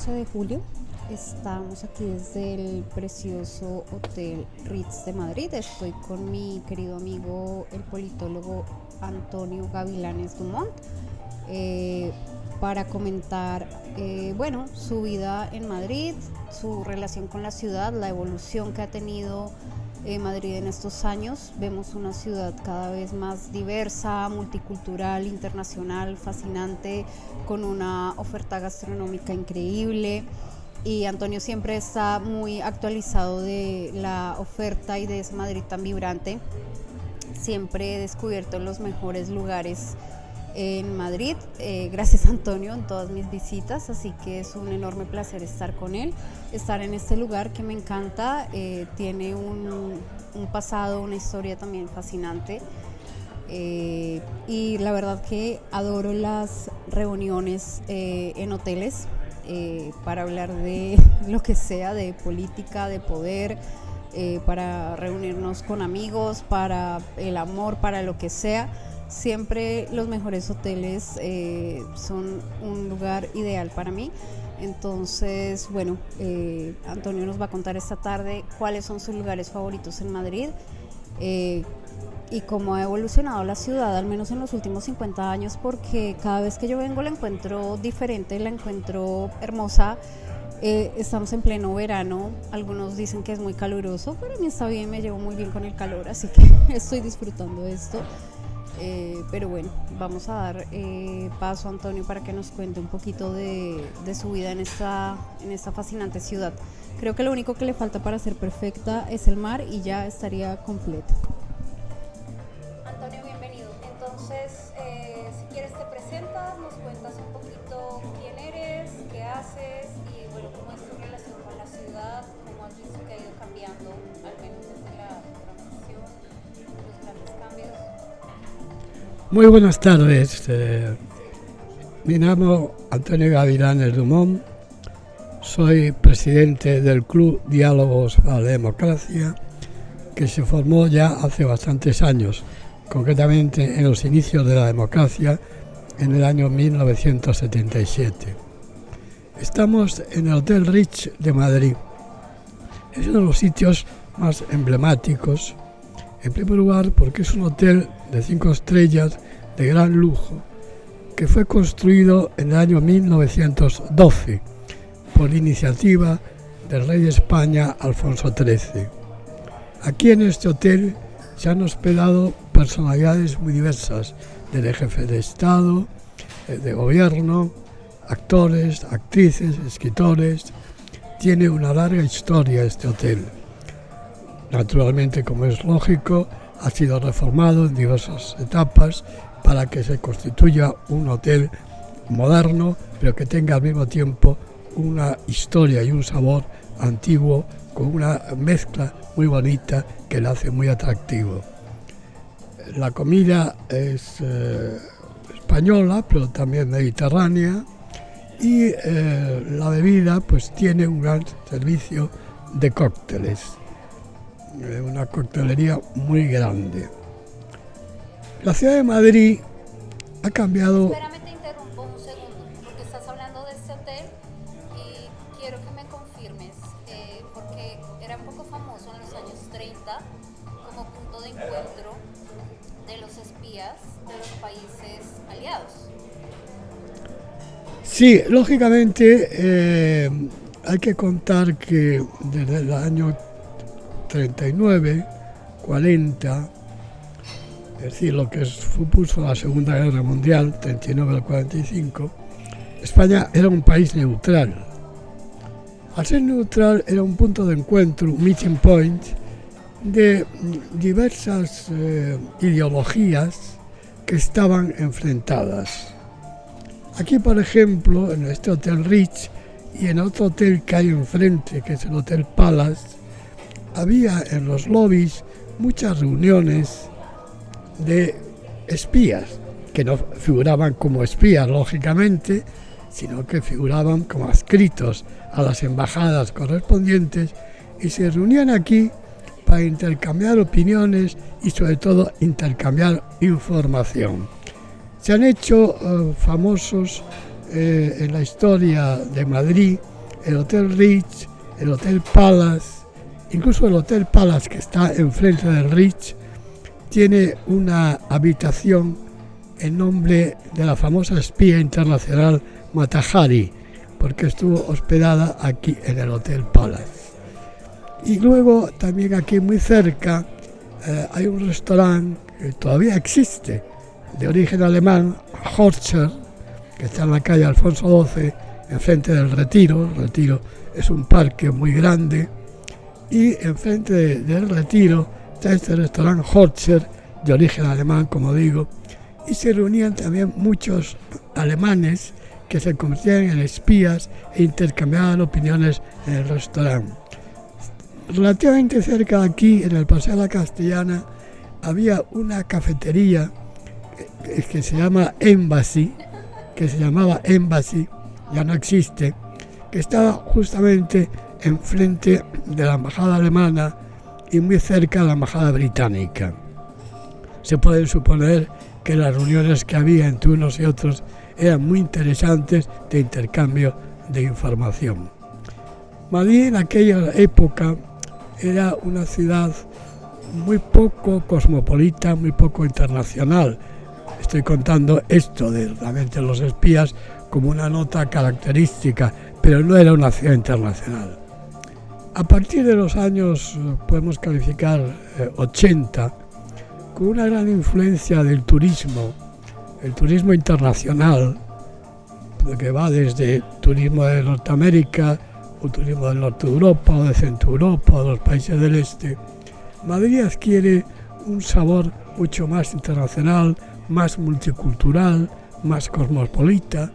12 de julio. Estamos aquí desde el precioso Hotel Ritz de Madrid. Estoy con mi querido amigo, el politólogo Antonio Gavilanes Dumont, para comentar su vida en Madrid, su relación con la ciudad, la evolución que ha tenido Madrid en estos años. Vemos una ciudad cada vez más diversa, multicultural, internacional, fascinante, con una oferta gastronómica increíble. Y Antonio siempre está muy actualizado de la oferta y de ese Madrid tan vibrante. Siempre he descubierto los mejores lugares en Madrid, gracias a Antonio, en todas mis visitas, así que es un enorme placer estar con él, estar en este lugar que me encanta. Tiene un pasado, una historia también fascinante, y la verdad que adoro las reuniones en hoteles, para hablar de lo que sea, de política, de poder, para reunirnos con amigos, para el amor, para lo que sea. Siempre los mejores hoteles son un lugar ideal para mí. Entonces, Antonio nos va a contar esta tarde cuáles son sus lugares favoritos en Madrid, y cómo ha evolucionado la ciudad, al menos en los últimos 50 años, porque cada vez que yo vengo la encuentro diferente, la encuentro hermosa. Estamos en pleno verano, algunos dicen que es muy caluroso, pero a mí está bien, me llevo muy bien con el calor, así que estoy disfrutando de esto. Pero bueno, vamos a dar paso a Antonio para que nos cuente un poquito de su vida en esta fascinante ciudad. Creo que lo único que le falta para ser perfecta es el mar y ya estaría completa. Antonio, bienvenido. Entonces, si quieres te presentas, nos cuentas un poquito quién eres, qué haces y bueno, cómo es tu relación con la ciudad, cómo has visto que ha ido cambiando, al menos desde la transición, los grandes cambios. Muy buenas tardes, me llamo Antonio Gavilanes Dumont, soy presidente del Club Diálogos a la Democracia, que se formó ya hace bastantes años, concretamente en los inicios de la democracia en el año 1977. Estamos en el Hotel Ritz de Madrid. Es uno de los sitios más emblemáticos, en primer lugar porque es un hotel de 5 estrellas de gran lujo que fue construido en el año 1912 por iniciativa del rey de España Alfonso XIII. Aquí en este hotel se han hospedado personalidades muy diversas, desde jefe de Estado, de gobierno, actores, actrices, escritores. Tiene una larga historia este hotel. Naturalmente, como es lógico, ha sido reformado en diversas etapas para que se constituya un hotel moderno, pero que tenga al mismo tiempo una historia y un sabor antiguo, con una mezcla muy bonita que lo hace muy atractivo. La comida es española, pero también mediterránea, y la bebida pues tiene un gran servicio de cócteles. Una coctelería muy grande. La ciudad de Madrid ha cambiado. Espérame, te interrumpo un segundo, porque estás hablando de este hotel y quiero que me confirmes, porque era un poco famoso en los años 30 como punto de encuentro de los espías de los países aliados. Sí, lógicamente hay que contar que desde el año 39, 40, es decir, lo que supuso la Segunda Guerra Mundial, 39 al 45, España era un país neutral. Al ser neutral era un punto de encuentro, un meeting point, de diversas ideologías que estaban enfrentadas. Aquí, por ejemplo, en este Hotel Ritz y en otro hotel que hay enfrente, que es el Hotel Palace, había en los lobbies muchas reuniones de espías, que no figuraban como espías, lógicamente, sino que figuraban como adscritos a las embajadas correspondientes y se reunían aquí para intercambiar opiniones y sobre todo intercambiar información. Se han hecho famosos en la historia de Madrid el Hotel Ritz, el Hotel Palace, incluso el Hotel Palace, que está enfrente del Ritz, tiene una habitación en nombre de la famosa espía internacional Mata Hari, porque estuvo hospedada aquí en el Hotel Palace. Y luego también aquí muy cerca hay un restaurante que todavía existe, de origen alemán, Horscher, que está en la calle Alfonso XII, enfrente del Retiro. El Retiro es un parque muy grande, y enfrente del Retiro está este restaurante Horscher, de origen alemán, como digo, y se reunían también muchos alemanes que se convertían en espías e intercambiaban opiniones en el restaurante. Relativamente cerca de aquí, en el Paseo de la Castellana, había una cafetería que se llama Embassy, ya no existe, que estaba justamente enfrente de la embajada alemana y muy cerca de la embajada británica. Se puede suponer que las reuniones que había entre unos y otros eran muy interesantes de intercambio de información. Madrid en aquella época era una ciudad muy poco cosmopolita, muy poco internacional. Estoy contando esto de realmente los espías como una nota característica, pero no era una ciudad internacional. A partir de los años, podemos calificar 80, con una gran influencia del turismo, el turismo internacional, que va desde turismo de Norteamérica, o turismo del norte de Europa, o de Centro Europa, o de los países del este, Madrid adquiere un sabor mucho más internacional, más multicultural, más cosmopolita,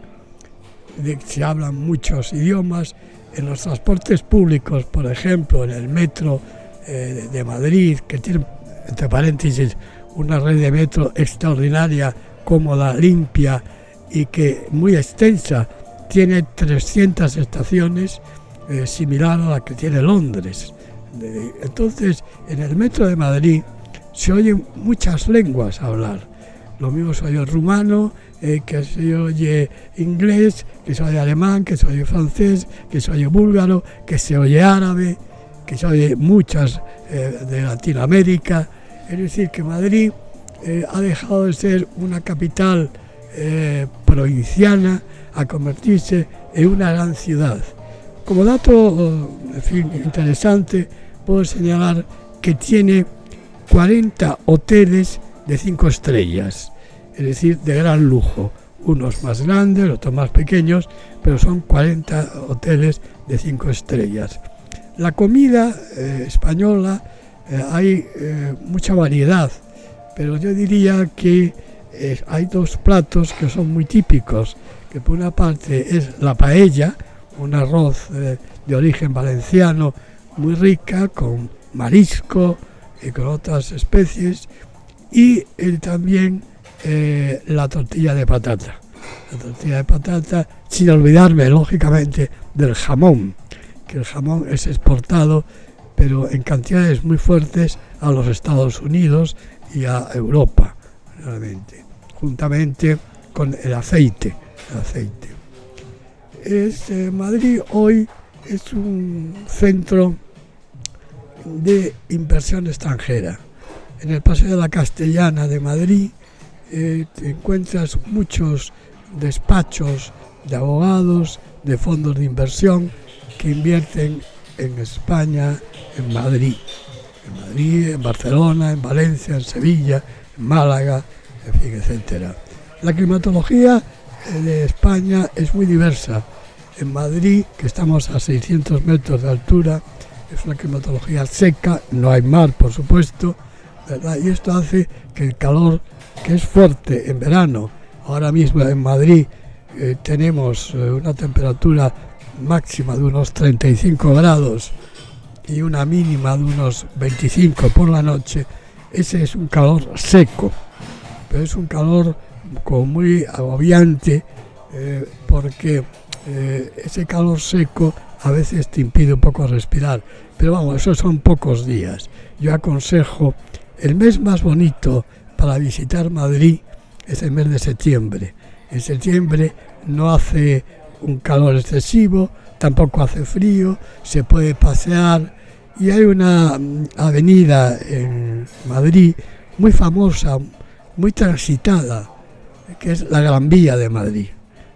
se hablan muchos idiomas. En los transportes públicos, por ejemplo, en el metro de Madrid, que tiene, entre paréntesis, una red de metro extraordinaria, cómoda, limpia y que muy extensa, tiene 300 estaciones, similar a la que tiene Londres. Entonces, en el metro de Madrid se oyen muchas lenguas hablar. Lo mismo se oye rumano, que se oye inglés, que se oye alemán, que se oye francés, que se oye búlgaro, que se oye árabe, que se oye muchas de Latinoamérica. Es decir, que Madrid ha dejado de ser una capital provinciana a convertirse en una gran ciudad. Como dato interesante, puedo señalar que tiene 40 hoteles de 5 estrellas, es decir, de gran lujo, unos más grandes, otros más pequeños, pero son 40 hoteles de 5 estrellas. La comida española, hay mucha variedad, pero yo diría que hay dos platos que son muy típicos, que por una parte es la paella, un arroz de origen valenciano muy rica, con marisco y con otras especies, y también la tortilla de patata. La tortilla de patata, sin olvidarme, lógicamente, del jamón, que el jamón es exportado, pero en cantidades muy fuertes a los Estados Unidos y a Europa, realmente, juntamente con el aceite. Madrid hoy es un centro de inversión extranjera. En el Paseo de la Castellana de Madrid te encuentras muchos despachos de abogados, de fondos de inversión que invierten en España, en Madrid, en Barcelona, en Valencia, en Sevilla, en Málaga, en fin, etcétera. La climatología de España es muy diversa. En Madrid, que estamos a 600 metros de altura, es una climatología seca, no hay mar, por supuesto, ¿verdad? Y esto hace que el calor, que es fuerte en verano, ahora mismo en Madrid tenemos una temperatura máxima de unos 35 grados y una mínima de unos 25 por la noche. Ese es un calor seco, pero es un calor como muy agobiante, porque ese calor seco a veces te impide un poco respirar, pero vamos, esos son pocos días. Yo aconsejo, el mes más bonito para visitar Madrid es el mes de septiembre. En septiembre no hace un calor excesivo, tampoco hace frío, se puede pasear, y hay una avenida en Madrid muy famosa, muy transitada, que es la Gran Vía de Madrid.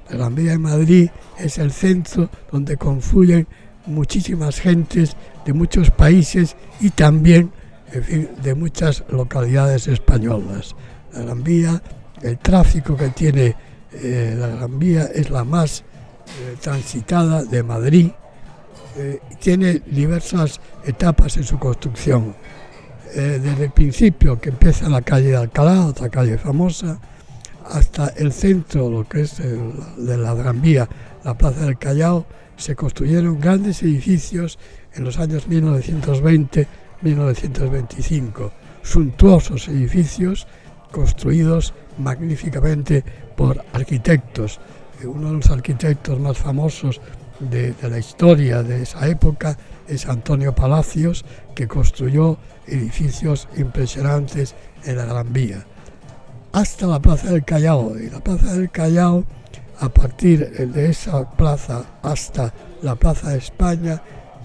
La Gran Vía de Madrid es el centro donde confluyen muchísimas gentes de muchos países y también, en fin, de muchas localidades españolas. La Gran Vía, el tráfico que tiene la Gran Vía es la más transitada de Madrid. Tiene diversas etapas en su construcción. Desde el principio, que empieza en la calle de Alcalá, otra calle famosa, hasta el centro, lo que es de la Gran Vía, la Plaza del Callao, se construyeron grandes edificios en los años 1920-1925, suntuosos edificios construidos magníficamente por arquitectos. Uno de los arquitectos más famosos de la historia de esa época es Antonio Palacios, que construyó edificios impresionantes en la Gran Vía. Hasta la Plaza del Callao, y la Plaza del Callao, a partir de esa plaza hasta la Plaza de España,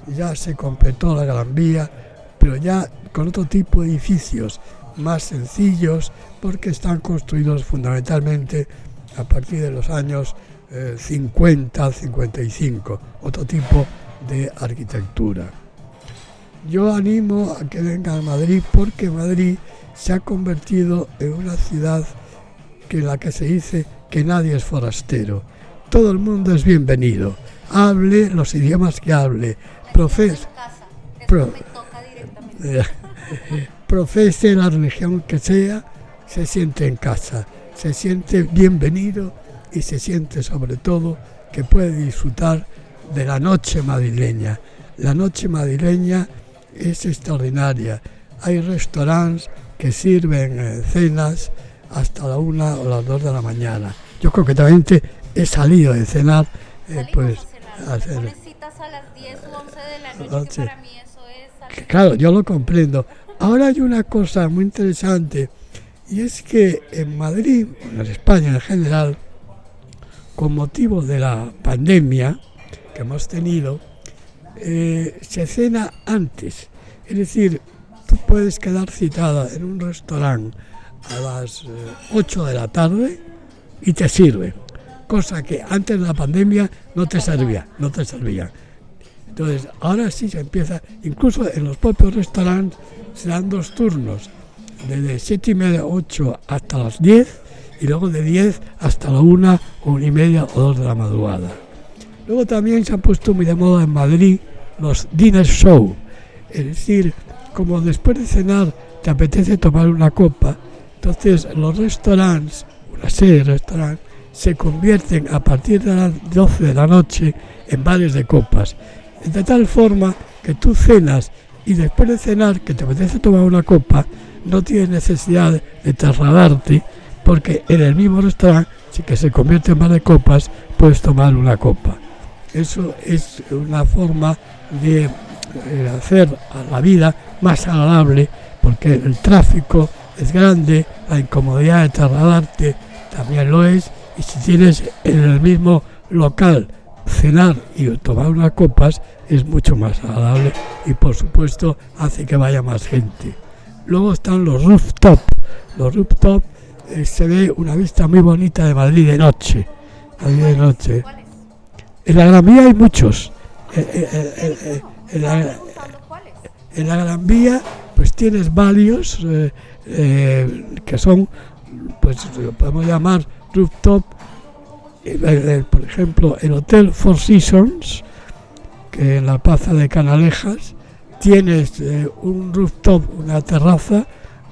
ya se completó la Gran Vía, pero ya con otro tipo de edificios más sencillos, porque están construidos fundamentalmente a partir de los años 50-55, otro tipo de arquitectura. Yo animo a que vengan a Madrid, porque Madrid se ha convertido en una ciudad en la que se dice que nadie es forastero. Todo el mundo es bienvenido. Hable los idiomas que hable. Profese la religión que sea, se siente en casa, se siente bienvenido y se siente sobre todo que puede disfrutar de la noche madrileña. La noche madrileña es extraordinaria. Hay restaurantes que sirven cenas hasta la 1 o las 2 de la mañana. Yo concretamente he salido de cenar. Pues a cenar. Pones citas a las 10 o 11 de la noche, que para mí eso es... Claro, yo lo comprendo. Ahora hay una cosa muy interesante, y es que en Madrid, en España en general, con motivo de la pandemia que hemos tenido, se cena antes. Es decir, tú puedes quedar citada en un restaurante a las 8 de la tarde y te sirve, cosa que antes de la pandemia no te servía. Entonces, ahora sí se empieza, incluso en los propios restaurantes se dan 2 turnos, desde 7:30, 8 hasta las 10, y luego de 10 hasta la 1 o 1:30 o 2 de la madrugada. Luego también se han puesto muy de moda en Madrid los dinner show, es decir, como después de cenar te apetece tomar una copa, entonces los restaurantes, una serie de restaurantes, se convierten a partir de las 12 de la noche en bares de copas, de tal forma que tú cenas y después de cenar, que te apetece tomar una copa, no tienes necesidad de trasladarte, porque en el mismo restaurante, si que se convierte en bar de copas, puedes tomar una copa. Eso es una forma de hacer a la vida más agradable, porque el tráfico es grande, la incomodidad de trasladarte también lo es, y si tienes en el mismo local cenar y tomar unas copas, es mucho más agradable y por supuesto hace que vaya más gente. Luego están los rooftop. Los rooftop se ve una vista muy bonita de Madrid de noche. En la Gran Vía hay muchos. En la Gran Vía pues tienes varios que son, pues podemos llamar rooftop. Por ejemplo, el Hotel Four Seasons, que en la Plaza de Canalejas tienes un rooftop, una terraza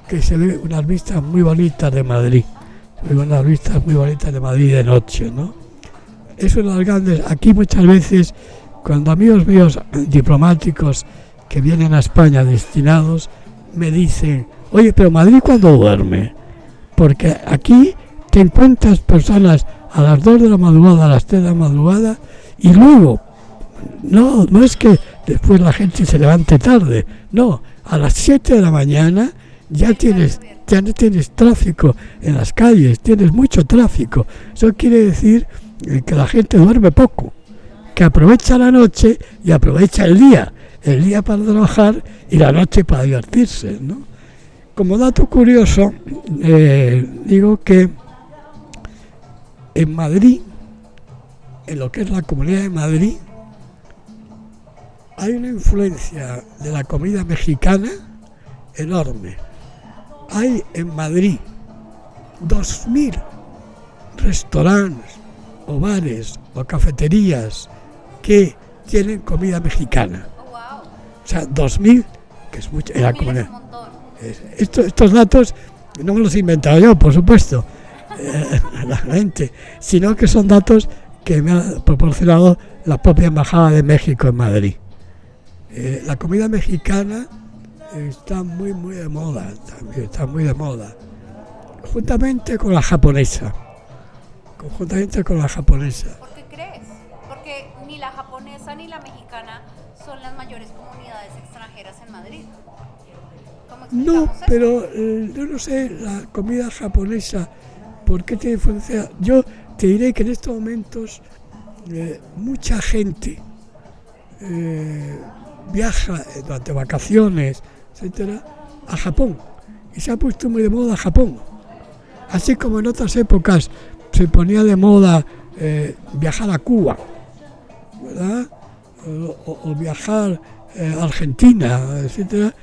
que se ve unas vistas muy bonitas de Madrid, de noche, ¿no? Eso es las grandes. Aquí muchas veces, cuando amigos míos diplomáticos que vienen a España destinados me dicen: oye, pero Madrid ¿cuándo duerme? Porque aquí te encuentras personas a las 2 de la madrugada, a las 3 de la madrugada, y luego, no es que después la gente se levante tarde, no, a las 7 de la mañana ya tienes tráfico en las calles, tienes mucho tráfico. Eso quiere decir que la gente duerme poco, que aprovecha la noche y aprovecha el día para trabajar y la noche para divertirse, ¿no? Como dato curioso, digo que en Madrid, en lo que es la Comunidad de Madrid, hay una influencia de la comida mexicana enorme. Hay en Madrid 2000 restaurantes o bares o cafeterías que tienen comida mexicana. Oh, wow. O sea, 2000, que es mucho en la 2000 es comunidad. un montón. Estos datos no me los he inventado yo, por supuesto, realmente, sino que son datos que me ha proporcionado la propia Embajada de México en Madrid. La comida mexicana está muy de moda, también está muy de moda, juntamente con la japonesa. ¿Por qué crees? Porque ni la japonesa ni la mexicana son las mayores comunidades extranjeras en Madrid. ¿Cómo No, explicamos eso? pero yo no sé, la comida japonesa, ¿por qué tiene influencia? Yo te diré que en estos momentos mucha gente viaja durante vacaciones, etcétera, a Japón, y se ha puesto muy de moda Japón. Así como en otras épocas se ponía de moda viajar a Cuba, ¿verdad? O viajar a Argentina, etcétera.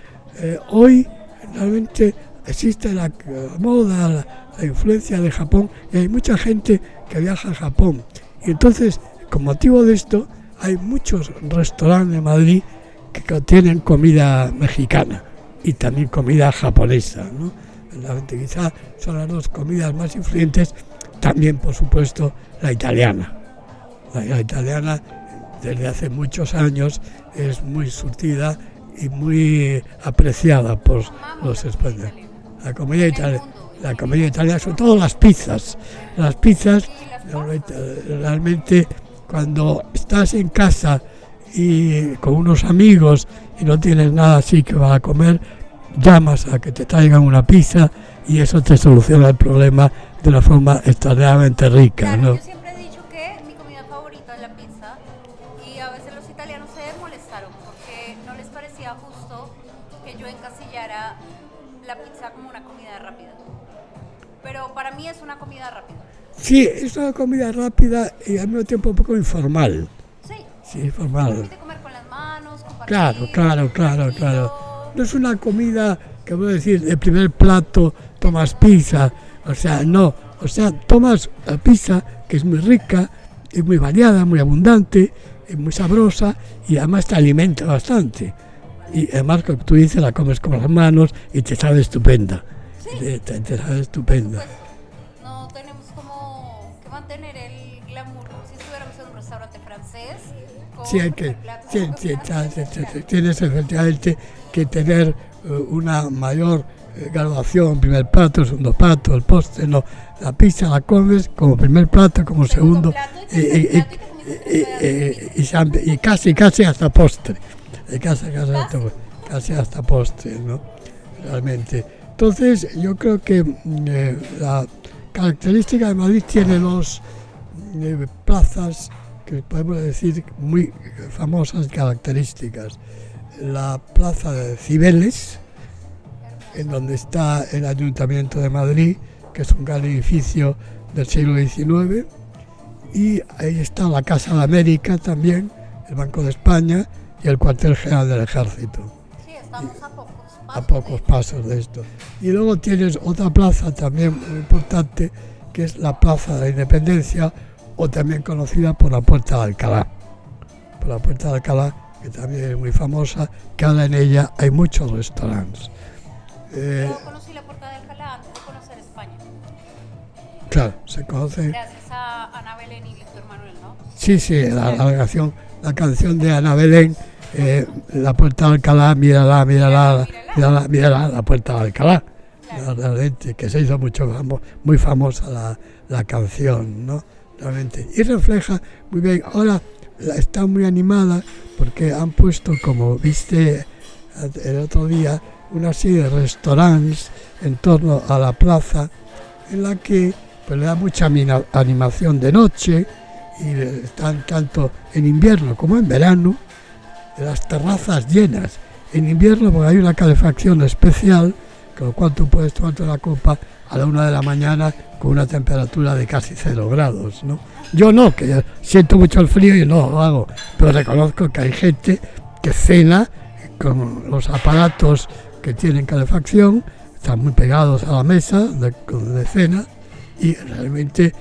Hoy realmente existe la moda, la influencia de Japón, y hay mucha gente que viaja a Japón. Y entonces, con motivo de esto, hay muchos restaurantes en Madrid que tienen comida mexicana y también comida japonesa, ¿no? Realmente quizás son las dos comidas más influyentes, también por supuesto la italiana. La italiana desde hace muchos años es muy surtida y muy apreciada por los españoles. La comida italiana, sobre todo las pizzas. Las pizzas realmente cuando estás en casa y con unos amigos y no tienes nada así que vas a comer, llamas a que te traigan una pizza y eso te soluciona el problema de una forma extraordinariamente rica, Claro, ¿no? yo siempre he dicho que mi comida favorita es la pizza y a veces los italianos se molestaron porque no les parecía justo que yo encasillara la pizza como una comida rápida. Pero para mí es una comida rápida. Sí, es una comida rápida y al mismo tiempo un poco informal. Sí. Sí, informal. Permite comer con las manos, compartir. Claro. tranquilo. No es una comida que voy a decir, de primer plato tomas pizza, o sea, no. O sea, tomas la pizza, que es muy rica, es muy variada, muy abundante, es muy sabrosa y además te alimenta bastante. Y además, como tú dices, la comes con las manos y te sabe estupenda. Sí. Te sabe estupenda. Pues no tenemos como que mantener el glamour como si estuviéramos en un restaurante francés. Sí, hay que, tienes efectivamente que tener una mayor graduación, primer plato, segundo plato, el postre, no. La pizza la comes como primer plato, como segundo, y casi hasta postre. Casi hasta postre, ¿no? Realmente. Entonces, yo creo que la característica de Madrid tiene dos plazas que podemos decir muy famosas características. La plaza de Cibeles, en donde está el Ayuntamiento de Madrid, que es un gran edificio del siglo XIX, y ahí está la Casa de América también, el Banco de España y el Cuartel General del Ejército. Sí, estamos a pocos pasos de esto. Y luego tienes otra plaza también muy importante, que es la Plaza de la Independencia, o también conocida por la Puerta de Alcalá. Por la Puerta de Alcalá, que también es muy famosa, que ahora en ella hay muchos restaurantes. Yo conocí la Puerta de Alcalá antes de conocer España. Claro, se conoce. Gracias a Ana Belén y Víctor Manuel, ¿no? Sí, la canción de Ana Belén, la Puerta de Alcalá, mírala, la Puerta de Alcalá. Claro. Realmente, que se hizo muy famosa la canción, ¿no? Realmente. Y refleja muy bien. Ahora está muy animada porque han puesto, como viste el otro día, una serie de restaurantes en torno a la plaza en la que pues, le da mucha animación de noche y están tanto en invierno como en verano las terrazas llenas. En invierno porque hay una calefacción especial, con lo cual tú puedes tomarte una copa a la 1 de la mañana con una temperatura de casi 0 grados, ¿no? Yo no, que siento mucho el frío y no lo hago, pero reconozco que hay gente que cena con los aparatos que tienen calefacción, están muy pegados a la mesa de cena y realmente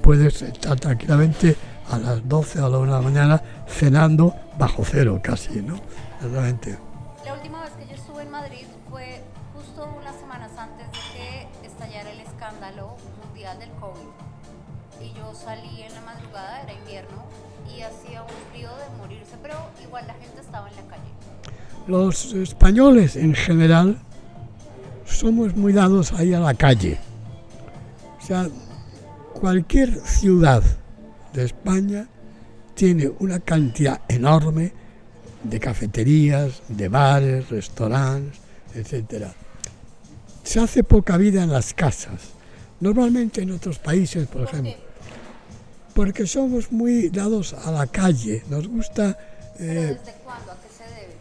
puedes estar tranquilamente a las 12 o a la 1 de la mañana cenando bajo cero casi, ¿no? Realmente. La última vez que yo estuve en Madrid fue justo unas semanas antes de que estallara el escándalo mundial del COVID. Y yo salí en la madrugada, era invierno, y hacía un frío de morirse, pero igual la gente estaba en la calle. Los españoles en general somos muy dados a ir a la calle. O sea, cualquier ciudad de España tiene una cantidad enorme de cafeterías, de bares, restaurantes, etc. Se hace poca vida en las casas. Normalmente en otros países, por ejemplo, porque somos muy dados a la calle. Nos gusta... ¿Pero desde cuándo? ¿A qué se debe?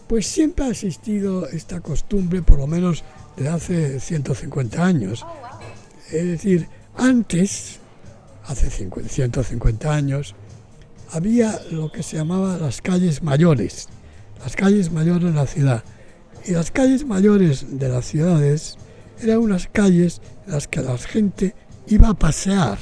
Pues siempre ha existido esta costumbre, por lo menos desde hace 150 años. Oh, wow. Es decir, antes, hace 150 años, había lo que se llamaba las calles mayores de la ciudad. Y las calles mayores de las ciudades eran unas calles en las que la gente iba a pasear.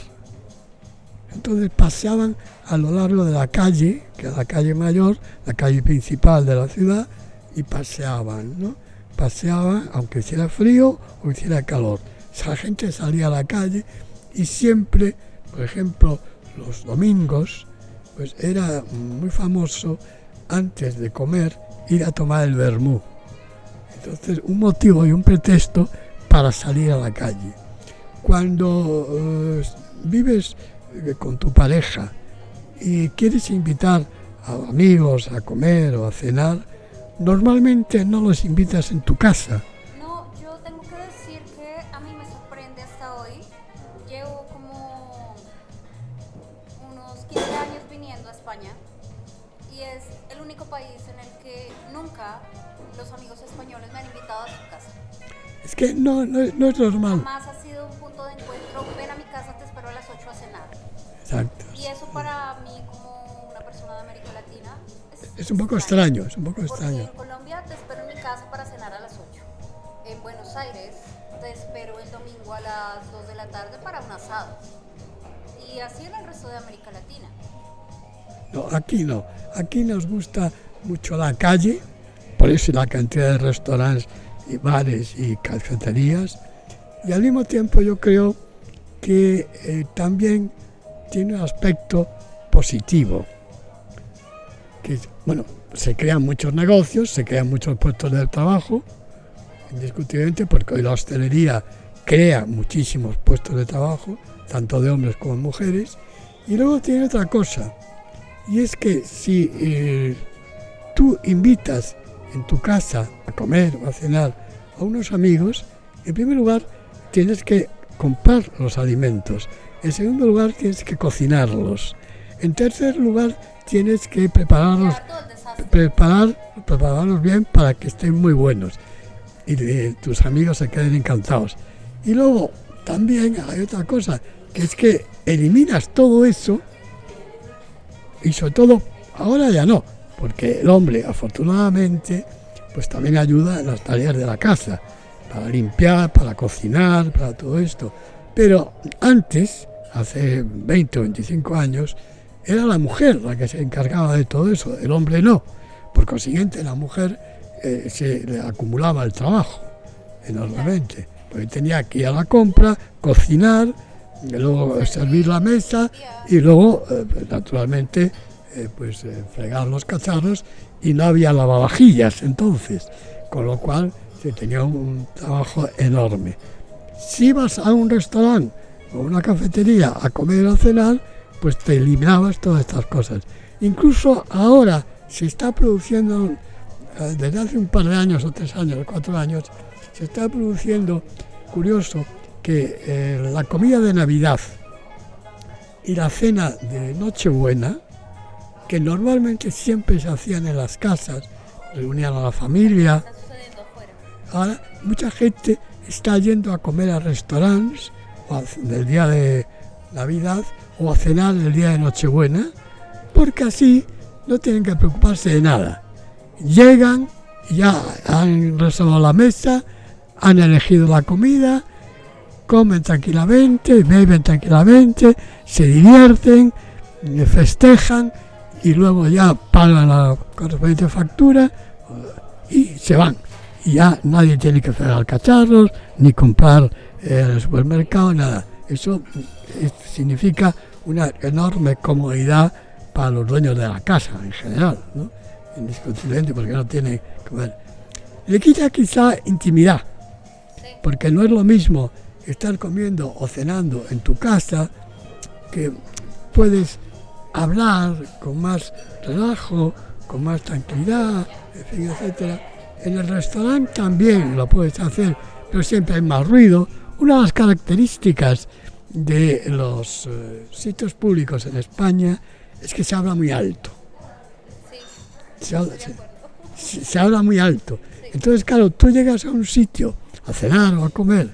Entonces paseaban a lo largo de la calle, que es la calle mayor, la calle principal de la ciudad, y paseaban, ¿no? Paseaban aunque hiciera frío o hiciera calor. O sea, la gente salía a la calle y siempre, por ejemplo, los domingos, pues era muy famoso antes de comer ir a tomar el vermú. Entonces, un motivo y un pretexto para salir a la calle. Cuando vives con tu pareja y quieres invitar a amigos a comer o a cenar, normalmente no los invitas en tu casa. No, yo tengo que decir que a mí me sorprende hasta hoy. Llevo como unos 15 años viniendo a España y es el único país en el que nunca los amigos españoles me han invitado a su casa. Es que no es normal. Jamás ha sido un punto de encuentro. Ven a mi casa, te espero a las 8 a cenar. Exacto. Y eso para mí, como una persona de América Latina, Es un poco extraño, es un poco Porque extraño. en Colombia te espero en mi casa para cenar a las 8. En Buenos Aires te espero el domingo a las 2 de la tarde para un asado. Y así en el resto de América Latina. No, aquí no. Aquí nos gusta mucho la calle, por eso la cantidad de restaurantes y bares y cafeterías. Y al mismo tiempo yo creo que también tiene un aspecto positivo. Que, bueno, se crean muchos negocios, se crean muchos puestos de trabajo, indiscutiblemente, porque hoy la hostelería crea muchísimos puestos de trabajo, tanto de hombres como de mujeres. Y luego tiene otra cosa, y es que si tú invitas en tu casa a comer o a cenar a unos amigos, en primer lugar tienes que comprar los alimentos, en segundo lugar tienes que cocinarlos, en tercer lugar tienes que prepararlos bien para que estén muy buenos y tus amigos se queden encantados. Y luego también hay otra cosa, que es que eliminas todo eso y sobre todo ahora ya no, porque el hombre afortunadamente pues también ayuda en las tareas de la casa, para limpiar, para cocinar, para todo esto. Pero antes, hace 20 o 25 años, era la mujer la que se encargaba de todo eso, el hombre no. Por consiguiente, la mujer se le acumulaba el trabajo enormemente, porque tenía que ir a la compra, cocinar, y luego servir la mesa y luego, naturalmente, fregar los cacharros, y no había lavavajillas entonces, con lo cual se tenía un trabajo enorme. Si ibas a un restaurante o una cafetería a comer o a cenar, pues te eliminabas todas estas cosas. Incluso ahora se está produciendo, desde hace un par de años o 3 años o 4 años, se está produciendo, curioso, que la comida de Navidad y la cena de Nochebuena, que normalmente siempre se hacían en las casas, reunían a la familia. Está sucediendo afuera. Ahora mucha gente está yendo a comer a restaurantes del día de Navidad o a cenar el día de Nochebuena, porque así no tienen que preocuparse de nada. Llegan, ya han reservado la mesa, han elegido la comida, comen tranquilamente, beben tranquilamente, se divierten, festejan y luego ya pagan la correspondiente factura y se van. Y ya nadie tiene que fregar cacharros, ni comprar en el supermercado, nada. Eso significa una enorme comodidad para los dueños de la casa en general, ¿no? Indiscutiblemente, porque no tiene que ver. Le quita quizá intimidad, porque no es lo mismo estar comiendo o cenando en tu casa, que puedes hablar con más relajo, con más tranquilidad, en fin, etcétera. En el restaurante también lo puedes hacer, pero siempre hay más ruido. Una de las características de los sitios públicos en España es que se habla muy alto. Se habla muy alto. Entonces, claro, tú llegas a un sitio a cenar o a comer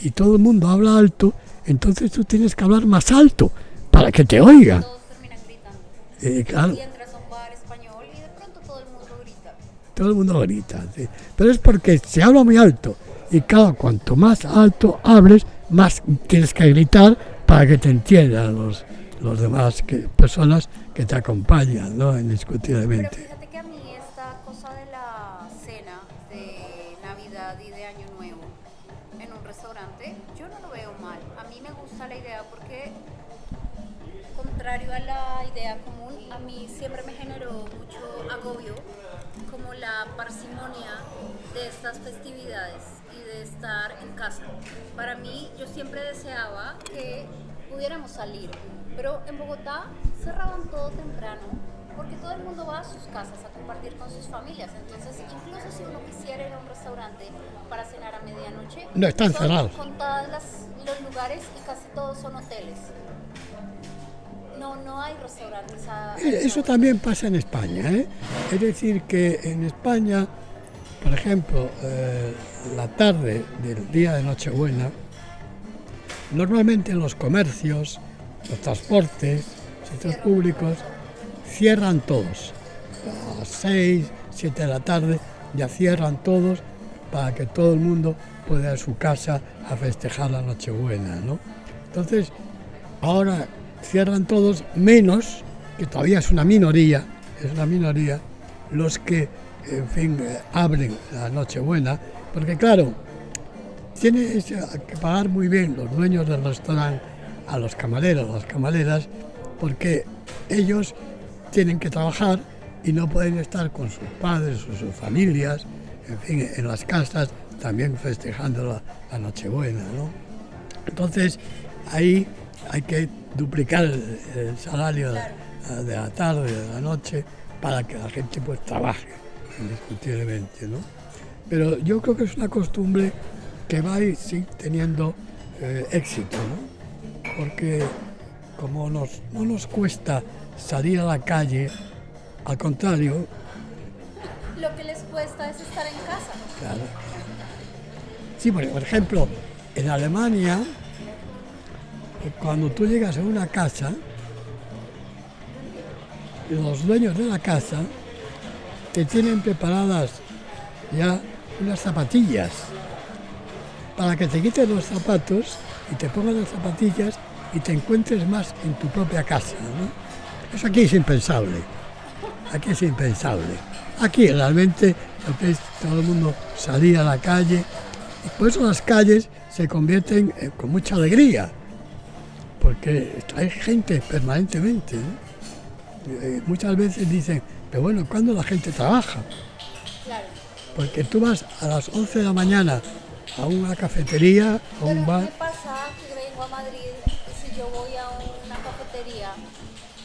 y todo el mundo habla alto, entonces tú tienes que hablar más alto para que te oigan. Todos terminan gritando. Claro. Y entras a un bar español y de pronto todo el mundo grita. Todo el mundo grita, sí. Pero es porque se habla muy alto. Y claro, cuanto más alto hables, más tienes que gritar para que te entiendan los demás personas que te acompañan, ¿no? Pero Indiscutiblemente. fíjate que a mí esta cosa de la cena de Navidad y de Año Nuevo en un restaurante, yo no lo veo mal. A mí me gusta la idea porque, contrario a la idea común, a mí siempre me generó mucho agobio como la parsimonia de estas festividades y de estar en casa. Para mí, yo siempre deseaba que pudiéramos salir, pero en Bogotá cerraban todo temprano porque todo el mundo va a sus casas a compartir con sus familias. Entonces, incluso si uno quisiera ir a un restaurante para cenar a medianoche, No, están son cerrados. contados los lugares y casi todos son hoteles. No hay restaurantes Eso también pasa en España, ¿eh? Es decir, que en España, por ejemplo, la tarde del día de Nochebuena, normalmente los comercios, los transportes, sitios públicos, cierran todos. A las 6, 7 de la tarde ya cierran todos para que todo el mundo pueda ir a su casa a festejar la Nochebuena, ¿no? Entonces, ahora cierran todos, menos, que todavía es una minoría, los que, en fin, abren la Nochebuena, porque claro, tiene que pagar muy bien los dueños del restaurante a los camareros, las camareras, porque ellos tienen que trabajar y no pueden estar con sus padres o sus familias, en fin, en las casas también festejando la Nochebuena, ¿no? Entonces, ahí hay que duplicar el salario de la tarde, de la noche, para que la gente pues trabaje, indiscutiblemente, ¿no? Pero yo creo que es una costumbre que va a ir teniendo éxito, ¿no? Porque como no nos cuesta salir a la calle, al contrario. Lo que les cuesta es estar en casa. Claro. Sí, por ejemplo, en Alemania, cuando tú llegas a una casa, los dueños de la casa te tienen preparadas ya unas zapatillas para que te quites los zapatos y te pongas las zapatillas y te encuentres más en tu propia casa, ¿no? Eso aquí es impensable. Aquí realmente lo que es todo el mundo salir a la calle, y por eso las calles se convierten con mucha alegría, porque hay gente permanentemente, ¿no? Muchas veces dicen, pero bueno, ¿cuándo la gente trabaja? Claro. Porque tú vas a las 11 de la mañana a una cafetería, a un Pero bar. me pasa que vengo a Madrid y si yo voy a una cafetería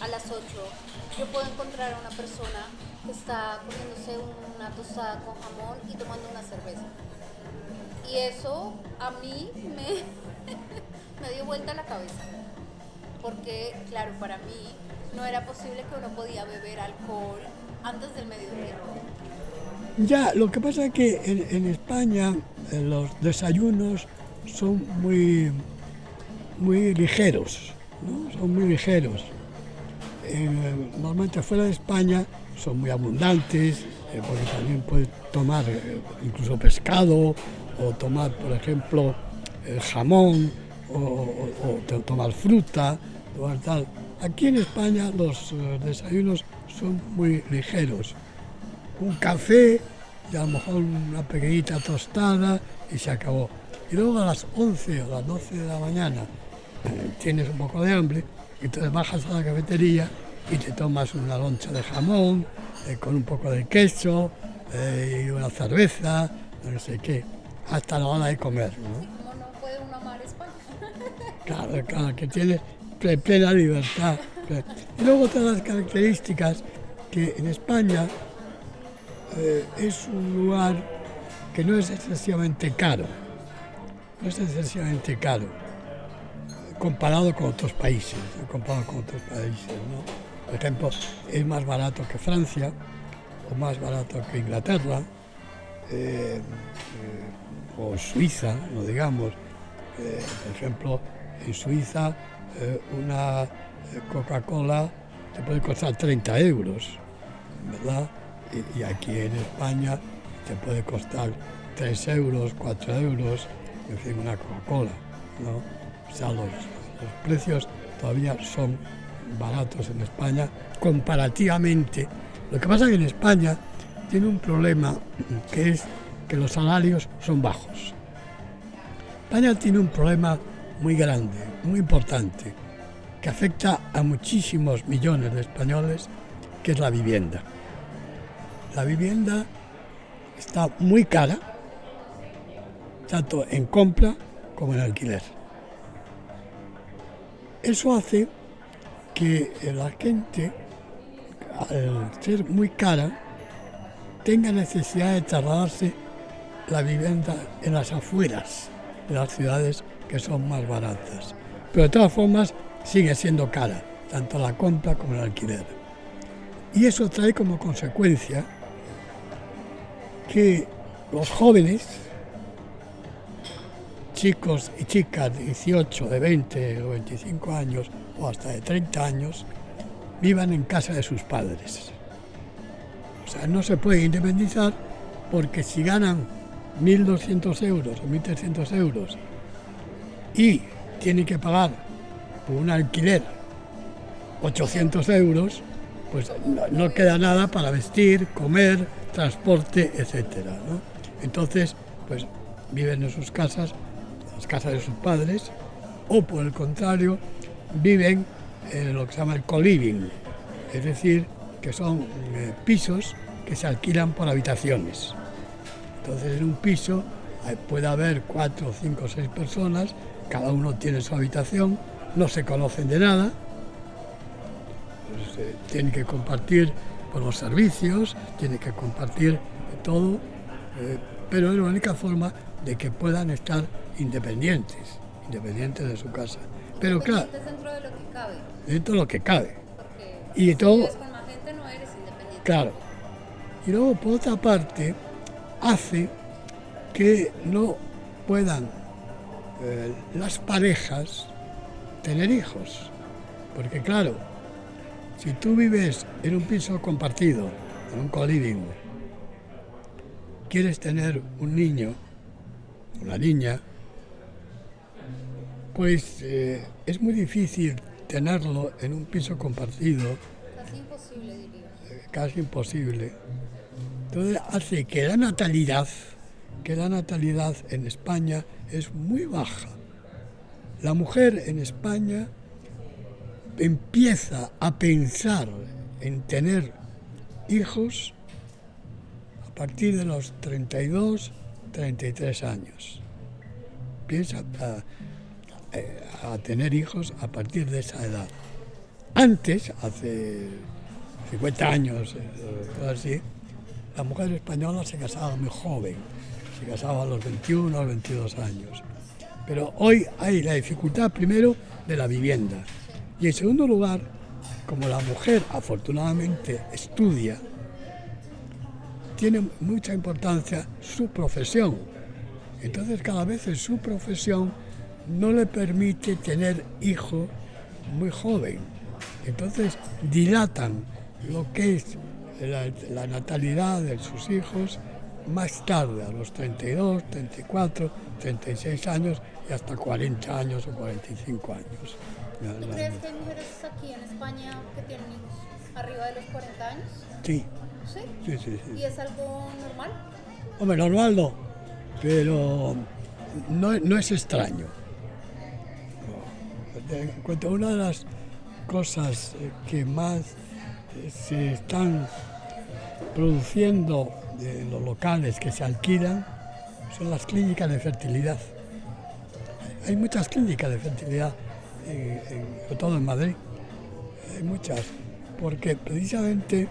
a las 8, yo puedo encontrar a una persona que está comiéndose una tostada con jamón y tomando una cerveza. Y eso a mí me dio vuelta la cabeza. porque, claro, para mí no era posible que uno podía beber alcohol antes del mediodía. Ya, lo que pasa es que en España los desayunos son muy ligeros, ¿no? Son muy ligeros. Normalmente fuera de España son muy abundantes, porque también puedes tomar incluso pescado, o tomar, por ejemplo, jamón, o tomar fruta, tomar tal. Aquí en España los desayunos son muy ligeros. Un café y a lo mejor una pequeñita tostada y se acabó. Y luego a las 11 o las 12 de la mañana tienes un poco de hambre, y entonces bajas a la cafetería y te tomas una loncha de jamón con un poco de queso y una cerveza, no sé qué, hasta la hora de comer, ¿no? Sí, ¿cómo no puede uno amar España? Claro, que tienes plena libertad. Y luego otras las características que en España es un lugar que no es excesivamente caro, comparado con otros países, ¿no? Por ejemplo, es más barato que Francia, o más barato que Inglaterra, o Suiza, no digamos. Por ejemplo, en Suiza una Coca-Cola te puede costar 30 euros, ¿verdad? Y aquí en España te puede costar 3 euros, 4 euros, en fin, una Coca-Cola, ¿no? O sea, los precios todavía son baratos en España comparativamente. Lo que pasa es que en España tiene un problema, que es que los salarios son bajos. España tiene un problema muy grande, muy importante, que afecta a muchísimos millones de españoles, que es la vivienda. La vivienda está muy cara, tanto en compra como en alquiler. Eso hace que la gente, al ser muy cara, tenga necesidad de trasladarse la vivienda en las afueras de las ciudades, que son más baratas. Pero de todas formas sigue siendo cara, tanto la compra como el alquiler. Y eso trae como consecuencia que los jóvenes, chicos y chicas de 18, de 20 o 25 años o hasta de 30 años, vivan en casa de sus padres. O sea, no se puede independizar, porque si ganan 1.200 euros o 1.300 euros y tienen que pagar por un alquiler 800 euros, pues no queda nada para vestir, comer, transporte, etcétera, ¿no? Entonces, pues viven en sus casas, las casas de sus padres, o por el contrario, viven en lo que se llama el co-living, es decir, que son pisos que se alquilan por habitaciones. Entonces, en un piso puede haber 4, 5, 6 personas, cada uno tiene su habitación, no se conocen de nada, pues, tienen que compartir por los servicios, tienen que compartir todo, pero es la única forma de que puedan estar independientes de su casa. Pero claro, Dentro de lo que cabe. Dentro de lo que cabe. Porque Y si todo, vives con más gente no eres independiente. claro. Y luego, por otra parte, hace que no puedan las parejas tener hijos. Porque claro, si tú vives en un piso compartido, en un co-living, quieres tener un niño, una niña, pues es muy difícil tenerlo en un piso compartido. Casi imposible, diría. Casi imposible. Entonces hace que la natalidad en España es muy baja. La mujer en España empieza a pensar en tener hijos a partir de los 32, 33 años. Piensa a tener hijos a partir de esa edad. Antes, hace 50 años, así, la mujer española se casaba muy joven, se casaba a los 21 o 22 años. Pero hoy hay la dificultad primero de la vivienda. Y en segundo lugar, como la mujer afortunadamente estudia, tiene mucha importancia su profesión. Entonces cada vez en su profesión no le permite tener hijos muy joven. Entonces dilatan lo que es la natalidad de sus hijos más tarde, a los 32, 34, 36 años y hasta 40 años o 45 años. ¿Tú crees que hay mujeres aquí en España que tienen hijos arriba de los 40 años? Sí. ¿Sí? Sí, sí, sí. ¿Y es algo normal? Hombre, normal no, pero no es extraño. En cuanto a una de las cosas que más se están produciendo en los locales que se alquilan son las clínicas de fertilidad. Hay muchas clínicas de fertilidad, sobre todo en Madrid. Hay muchas, porque precisamente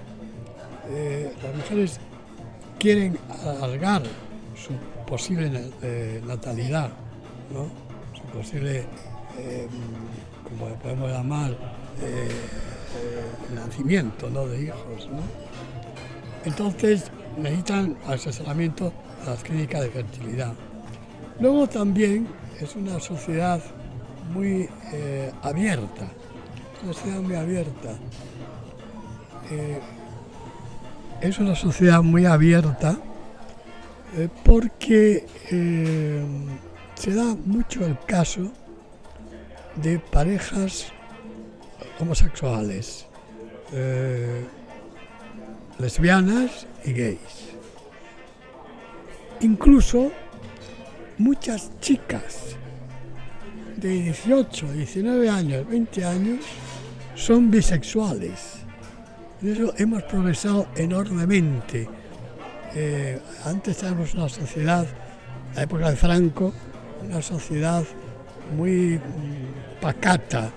las mujeres quieren alargar su posible natalidad, ¿no? Su posible, como le podemos llamar, nacimiento, ¿no?, de hijos, ¿no? Entonces necesitan asesoramiento a las clínicas de fertilidad. Luego también es una sociedad muy abierta, es una sociedad muy abierta porque se da mucho el caso de parejas homosexuales, lesbianas y gays. Incluso muchas chicas de 18, 19 años, 20 años son bisexuales. En eso hemos progresado enormemente. Antes teníamos una sociedad, en la época de Franco, una sociedad muy pacata,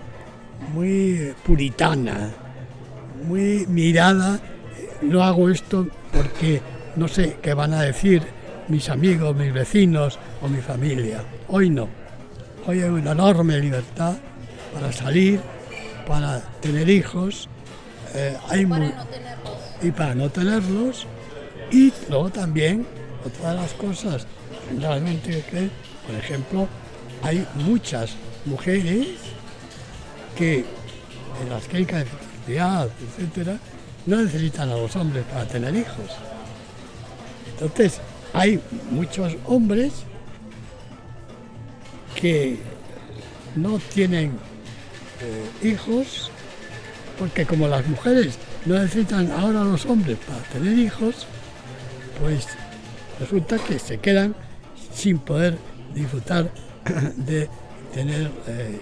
muy puritana, muy mirada. No hago esto porque no sé qué van a decir mis amigos, mis vecinos o mi familia. Hoy no. Hoy hay una enorme libertad para salir, para tener hijos. Para no tenerlos. Y luego también, otra de las cosas realmente que, por ejemplo, hay muchas mujeres que en las clínicas de fertilidad, etcétera, no necesitan a los hombres para tener hijos. Entonces, hay muchos hombres que no tienen hijos porque como las mujeres no necesitan ahora a los hombres para tener hijos, pues resulta que se quedan sin poder disfrutar de tener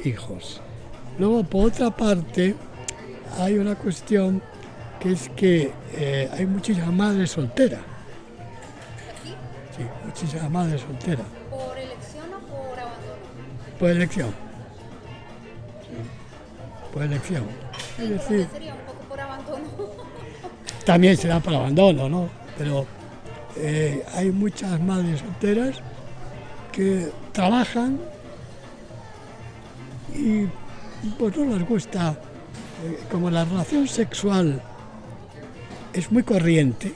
hijos. Luego, por otra parte, hay una cuestión que es que hay muchísimas madres solteras. ¿Aquí? Sí, muchísimas madres solteras. ¿Por elección o por abandono? Por elección. Sí, por elección. Es decir, Sería un poco por abandono. también se da por abandono, ¿no? Pero hay muchas madres solteras que trabajan y pues no les gusta, como la relación sexual es muy corriente,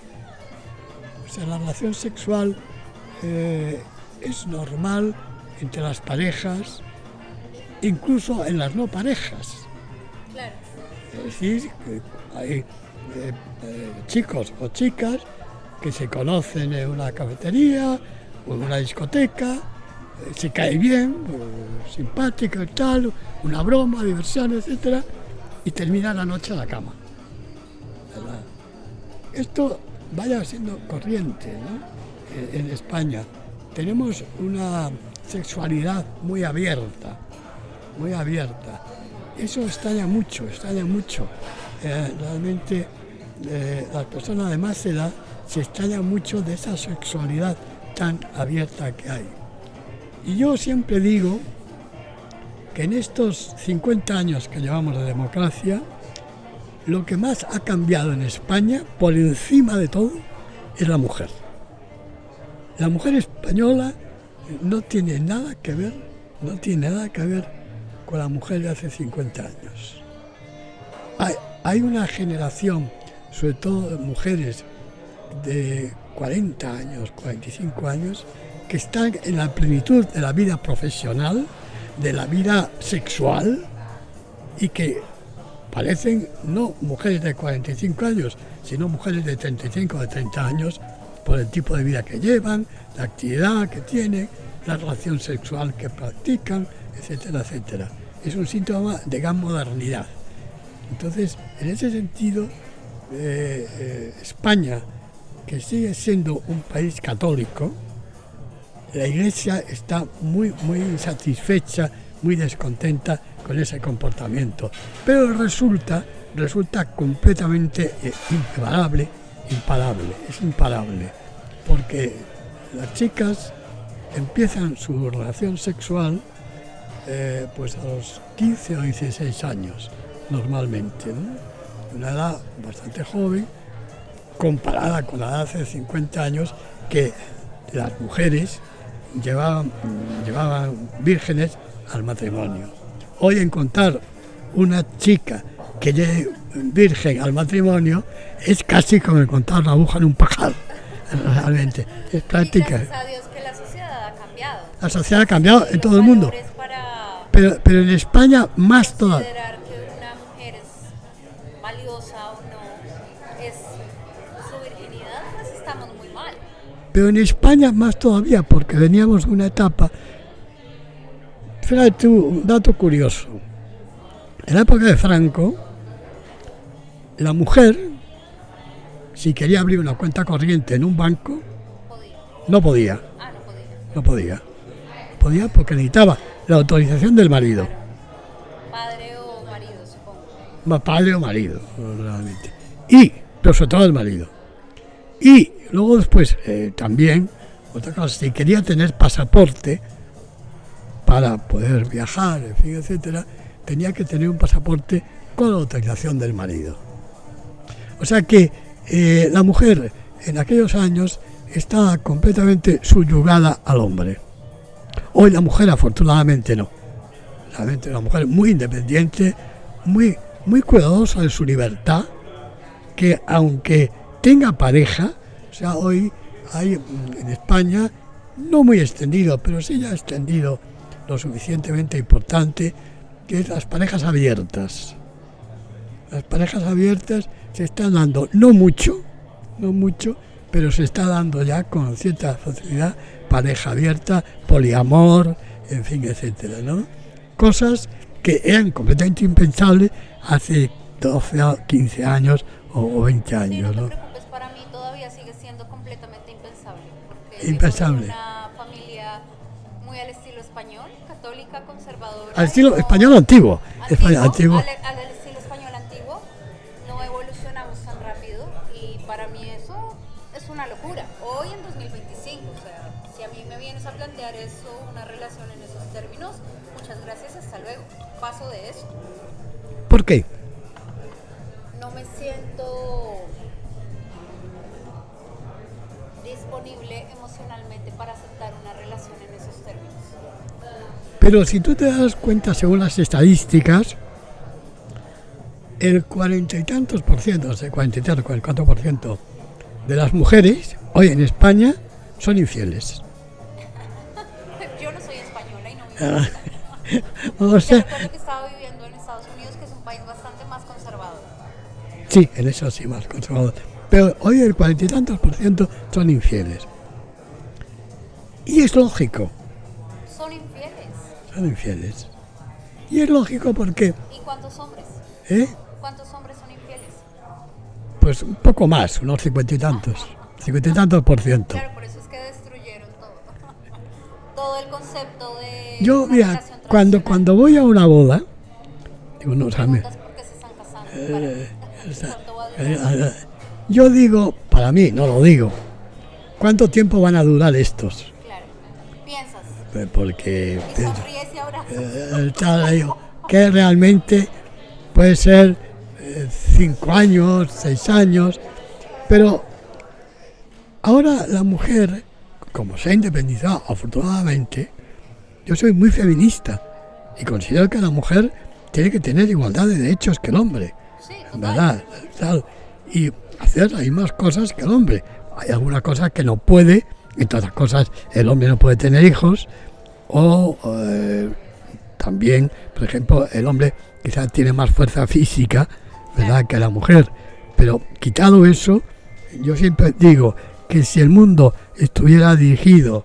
o sea, la relación sexual es normal entre las parejas, incluso en las no parejas. Claro. Es decir, que hay chicos o chicas que se conocen en una cafetería o en una discoteca, se cae bien, simpática y tal, una broma, diversión, etcétera, y termina la noche en la cama. ¿Verdad? Esto vaya siendo corriente, ¿no? En España. Tenemos una sexualidad muy abierta, muy abierta. Eso extraña mucho. Realmente las personas de más edad se extrañan mucho de esa sexualidad tan abierta que hay. Y yo siempre digo que en estos 50 años que llevamos de democracia, lo que más ha cambiado en España, por encima de todo, es la mujer. La mujer española no tiene nada que ver con la mujer de hace 50 años. Hay una generación, sobre todo de mujeres de 40 años, 45 años, que están en la plenitud de la vida profesional, de la vida sexual, y que parecen no mujeres de 45 años, sino mujeres de 35 o de 30 años, por el tipo de vida que llevan, la actividad que tienen, la relación sexual que practican, etcétera, etcétera. Es un síntoma de gran modernidad. Entonces, en ese sentido, España, que sigue siendo un país católico, la Iglesia está muy insatisfecha, muy descontenta con ese comportamiento. Pero resulta completamente imparable, es imparable, porque las chicas empiezan su relación sexual pues a los 15 o 16 años, normalmente, ¿no? Una edad bastante joven, comparada con la edad de hace 50 años, que las mujeres llevaban vírgenes al matrimonio. Hoy encontrar una chica que lleve virgen al matrimonio es casi como encontrar una aguja en un pajar, realmente. Es práctica. Y gracias a Dios que la sociedad ha cambiado. La sociedad ha cambiado en todo el mundo. Para Pero en España más todavía. considerar que una mujer es valiosa o no, es su virginidad, pues estamos muy mal. Pero en España más todavía, porque veníamos de una etapa. Fíjate tú, un dato curioso. En la época de Franco, la mujer, si quería abrir una cuenta corriente en un banco, no podía. No podía. Podía porque necesitaba la autorización del marido. Padre o marido, supongo. Padre o marido, realmente. Pero sobre todo el marido. Y luego después, también, otra cosa, si quería tener pasaporte para poder viajar, en fin, etcétera, tenía que tener un pasaporte con la autorización del marido. O sea que la mujer en aquellos años estaba completamente subyugada al hombre. Hoy la mujer afortunadamente no. Realmente la mujer es muy independiente, muy cuidadosa de su libertad, que aunque tenga pareja, o sea, hoy hay en España, no muy extendido, pero sí ya extendido lo suficientemente importante, que es las parejas abiertas. Las parejas abiertas se están dando, no mucho, pero se está dando ya con cierta facilidad, pareja abierta, poliamor, en fin, etcétera, ¿no? Cosas que eran completamente impensables hace 12 o 15 años o 20 años, Sí, no ¿no? te preocupes, para mí todavía sigue siendo completamente impensable. Porque Impensable. vengo de una familia muy al estilo español, católica, conservadora. Al estilo no- español antiguo. Antiguo. Al estilo español antiguo, no evolucionamos tan rápido y para mí eso es una locura. Hoy en 2025, o sea, si a mí me vienes a plantear eso, una relación en esos términos, muchas gracias, hasta luego. Paso de eso. ¿Por qué? No me siento disponible emocionalmente para aceptar una relación en esos términos. Pero si tú te das cuenta, según las estadísticas, el 40 y tantos por ciento, o sea, 43, 44% de las mujeres hoy en España son infieles. Yo no soy española y no vivo en O Yo sea, recuerdo que estaba viviendo en Estados Unidos, que es un país bastante más conservador. sí, en eso sí, más conservador. Pero hoy el 40 y tantos por ciento son infieles. Y es lógico, Son infieles. son infieles. Y es lógico porque, ¿Y cuántos hombres? ¿Cuántos hombres son infieles? pues un poco más, unos 50 y tantos. 50 y tantos por ciento. Claro, por eso es que destruyeron todo. Todo el concepto de Yo, una mira, relación tradicional. cuando voy a una boda, digo, no, o sea, Preguntas por qué se están casando. ¿Cuánto va a durar? yo digo, para mí, no lo digo, ¿cuánto tiempo van a durar estos? Claro. Piensas Porque y sonríes y abrazas. digo, que realmente puede ser 5 años, 6 años, pero ahora la mujer, como se ha independizado, afortunadamente, yo soy muy feminista Y considero que la mujer tiene que tener igualdad de derechos que el hombre, Sí, total. ¿verdad? Claro. Y hacer las mismas cosas que el hombre. Hay algunas cosas que no puede, entre otras cosas el hombre no puede tener hijos, o también, por ejemplo, el hombre quizás tiene más fuerza física, ¿verdad?, que la mujer. Pero quitado eso, yo siempre digo que si el mundo estuviera dirigido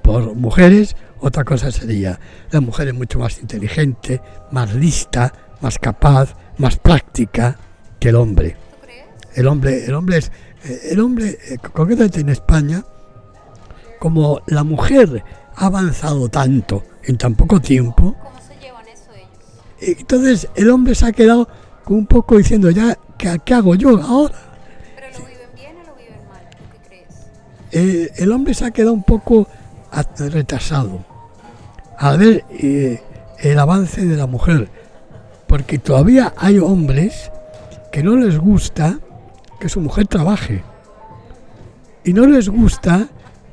por mujeres, otra cosa sería. La mujer es mucho más inteligente, más lista, más capaz, más práctica que el hombre. ¿Tú crees? El hombre, concretamente en España, como la mujer ha avanzado tanto en tan poco tiempo, ¿Cómo se llevan eso ellos? entonces el hombre se ha quedado con un poco diciendo ya, ¿qué hago yo ahora? ¿Pero lo viven bien o lo viven mal? ¿Tú qué crees? El hombre se ha quedado un poco retrasado al ver el avance de la mujer, porque todavía hay hombres que no les gusta que su mujer trabaje y no les gusta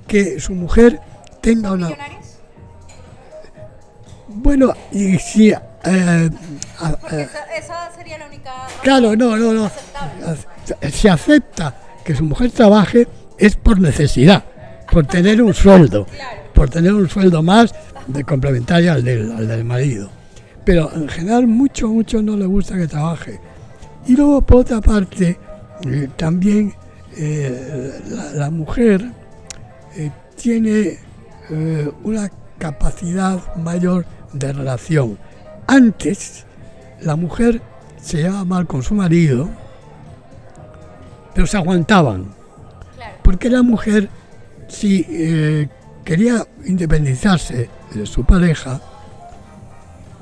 que su mujer tenga una... ¿Millonarios? Bueno, y si... Porque esa sería la única razón claro, no. aceptable. Si acepta que su mujer trabaje es por necesidad, por tener un sueldo, por tener un sueldo más de complementario al del marido. Pero en general mucho no le gusta que trabaje. Y luego por otra parte también la mujer tiene una capacidad mayor de relación. Antes la mujer se llevaba mal con su marido, pero se aguantaban. Claro. Porque la mujer, si quería independizarse de su pareja,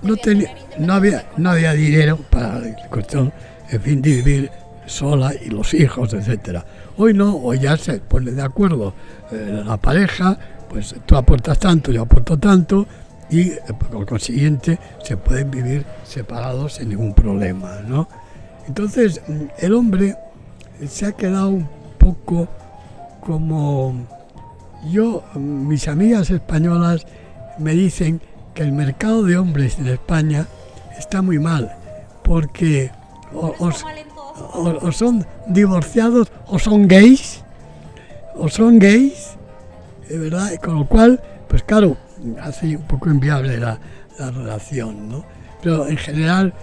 no había dinero para la cuestión, en fin, de vivir sola y los hijos, etcétera. Hoy no, hoy ya se pone de acuerdo la pareja, pues tú aportas tanto, yo aporto tanto, y por consiguiente se pueden vivir separados sin ningún problema, ¿no? Entonces el hombre se ha quedado un poco como mis amigas españolas me dicen que el mercado de hombres en España está muy mal, porque o son divorciados o son gays, ¿verdad? Y con lo cual, pues claro, hace un poco inviable la relación, ¿no? Pero en general,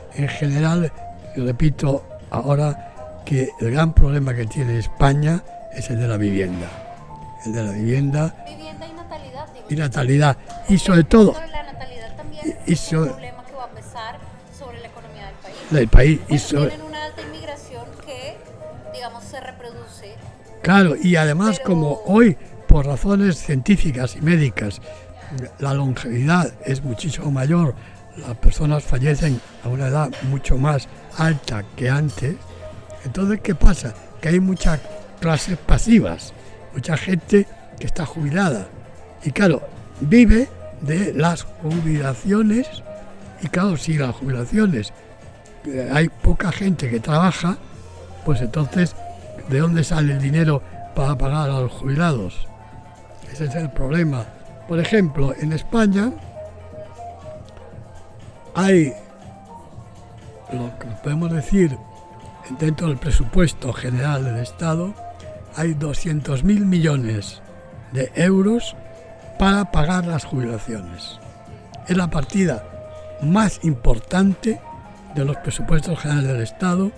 repito ahora que el gran problema que tiene España es el de la vivienda. Vivienda y natalidad, digo. Y sobre todo... Sobre la natalidad también y es un sobre- problema que va a pesar sobre la economía del país. del país y Pues sobre... tienen una alta inmigración que, digamos, se reproduce. Claro, y además Pero- como hoy, por razones científicas y médicas, la longevidad es muchísimo mayor, las personas fallecen a una edad mucho más alta que antes, entonces ¿qué pasa? Que hay muchas clases pasivas, mucha gente que está jubilada y claro, vive de las jubilaciones y claro, si las jubilaciones hay poca gente que trabaja, pues entonces ¿de dónde sale el dinero para pagar a los jubilados? Ese es el problema. Por ejemplo, en España hay, lo que podemos decir, dentro del presupuesto general del Estado, hay 200.000 millones de euros para pagar las jubilaciones. Es la partida más importante de los presupuestos generales del Estado,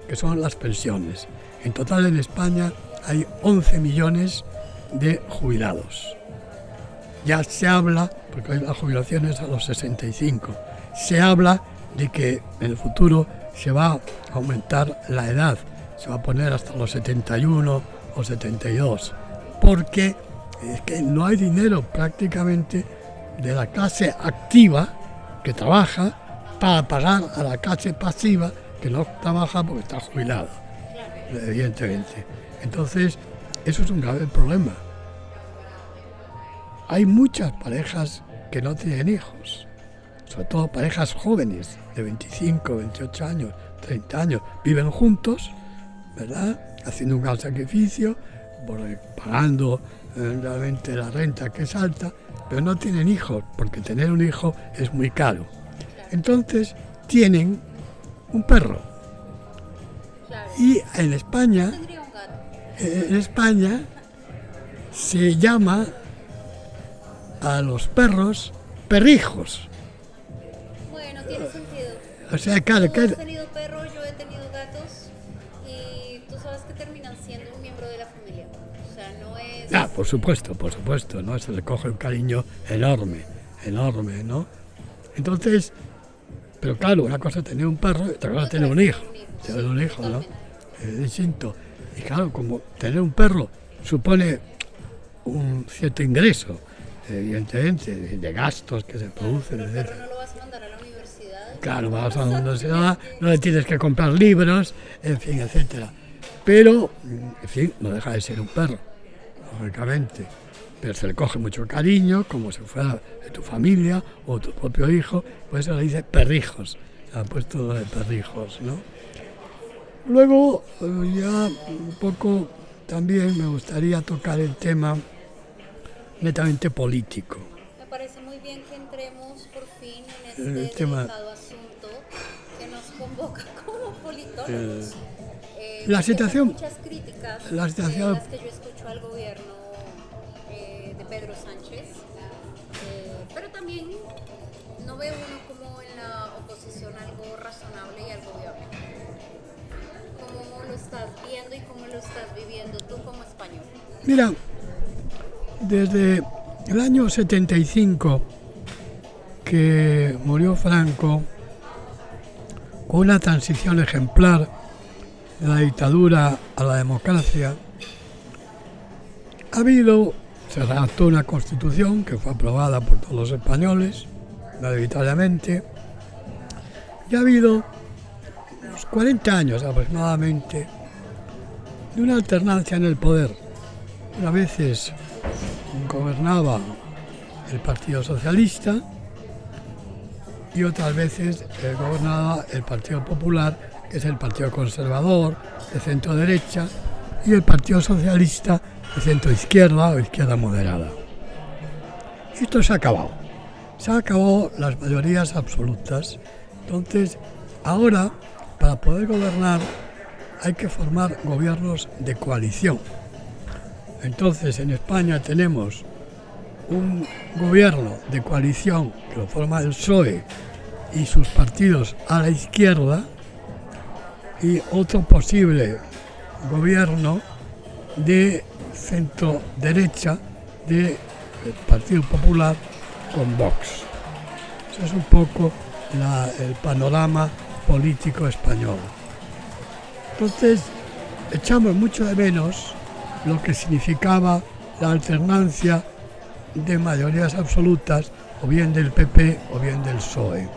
que son las pensiones. En total en España hay 11 millones de jubilados. Ya se habla, porque hay las jubilaciones a los 65, se habla de que en el futuro se va a aumentar la edad, se va a poner hasta los 71 o 72, porque es que no hay dinero prácticamente de la clase activa que trabaja para pagar a la clase pasiva que no trabaja porque está jubilada, evidentemente. Entonces, eso es un grave problema. Hay muchas parejas que no tienen hijos, sobre todo parejas jóvenes de 25, 28 años, 30 años, viven juntos, ¿verdad? Haciendo un gran sacrificio, pagando realmente la renta que es alta, pero no tienen hijos, porque tener un hijo es muy caro. Entonces tienen un perro. Claro. Y en España, Tendría un gato. se llama a los perros perrijos. Bueno, tiene sentido. O sea, claro, Tú has tenido perros, yo he tenido gatos y tú sabes que terminan siendo un miembro de la familia. O sea, no es... por supuesto, ¿no? Se le coge un cariño enorme, ¿no? Entonces, pero claro, una cosa es tener un perro y otra cosa es tener un hijo. Tener un hijo, ¿no? Es distinto. Y claro, como tener un perro supone un cierto ingreso, evidentemente, de gastos que se producen, Pero el etc. perro no lo vas a mandar a la universidad. Claro, vas a la universidad, no le tienes que comprar libros, en fin, etcétera. Pero, en fin, no deja de ser un perro, lógicamente. Pero se le coge mucho cariño, como si fuera de tu familia o tu propio hijo, por eso le dice perrijos, se ha puesto lo de perrijos, ¿no? Luego, ya un poco también me gustaría tocar el tema netamente político. Me parece muy bien que entremos por fin en El este tema- delicado asunto que nos convoca como politólogos. La Porque situación- hay muchas críticas la situación- las que yo escucho al gobierno de Pedro Sánchez, pero también no veo uno como en la oposición algo razonable y algo viable. ¿Cómo lo estás viendo y cómo lo estás viviendo tú como español? Mira, desde el año 75 que murió Franco, con una transición ejemplar de la dictadura a la democracia, se redactó una constitución que fue aprobada por todos los españoles, mayoritariamente, y ha habido unos 40 años aproximadamente de una alternancia en el poder. A veces gobernaba el Partido Socialista y otras veces gobernaba el Partido Popular, que es el Partido Conservador de centro derecha, y el Partido Socialista de centro izquierda o izquierda moderada. Esto se ha acabado. Se han acabado las mayorías absolutas. Entonces, ahora, para poder gobernar, hay que formar gobiernos de coalición. Entonces, en España tenemos un gobierno de coalición que lo forma el PSOE y sus partidos a la izquierda, y otro posible gobierno de centro derecha del Partido Popular con Vox. Eso es un poco el panorama político español. Entonces, echamos mucho de menos lo que significaba la alternancia de mayorías absolutas, o bien del PP o bien del PSOE.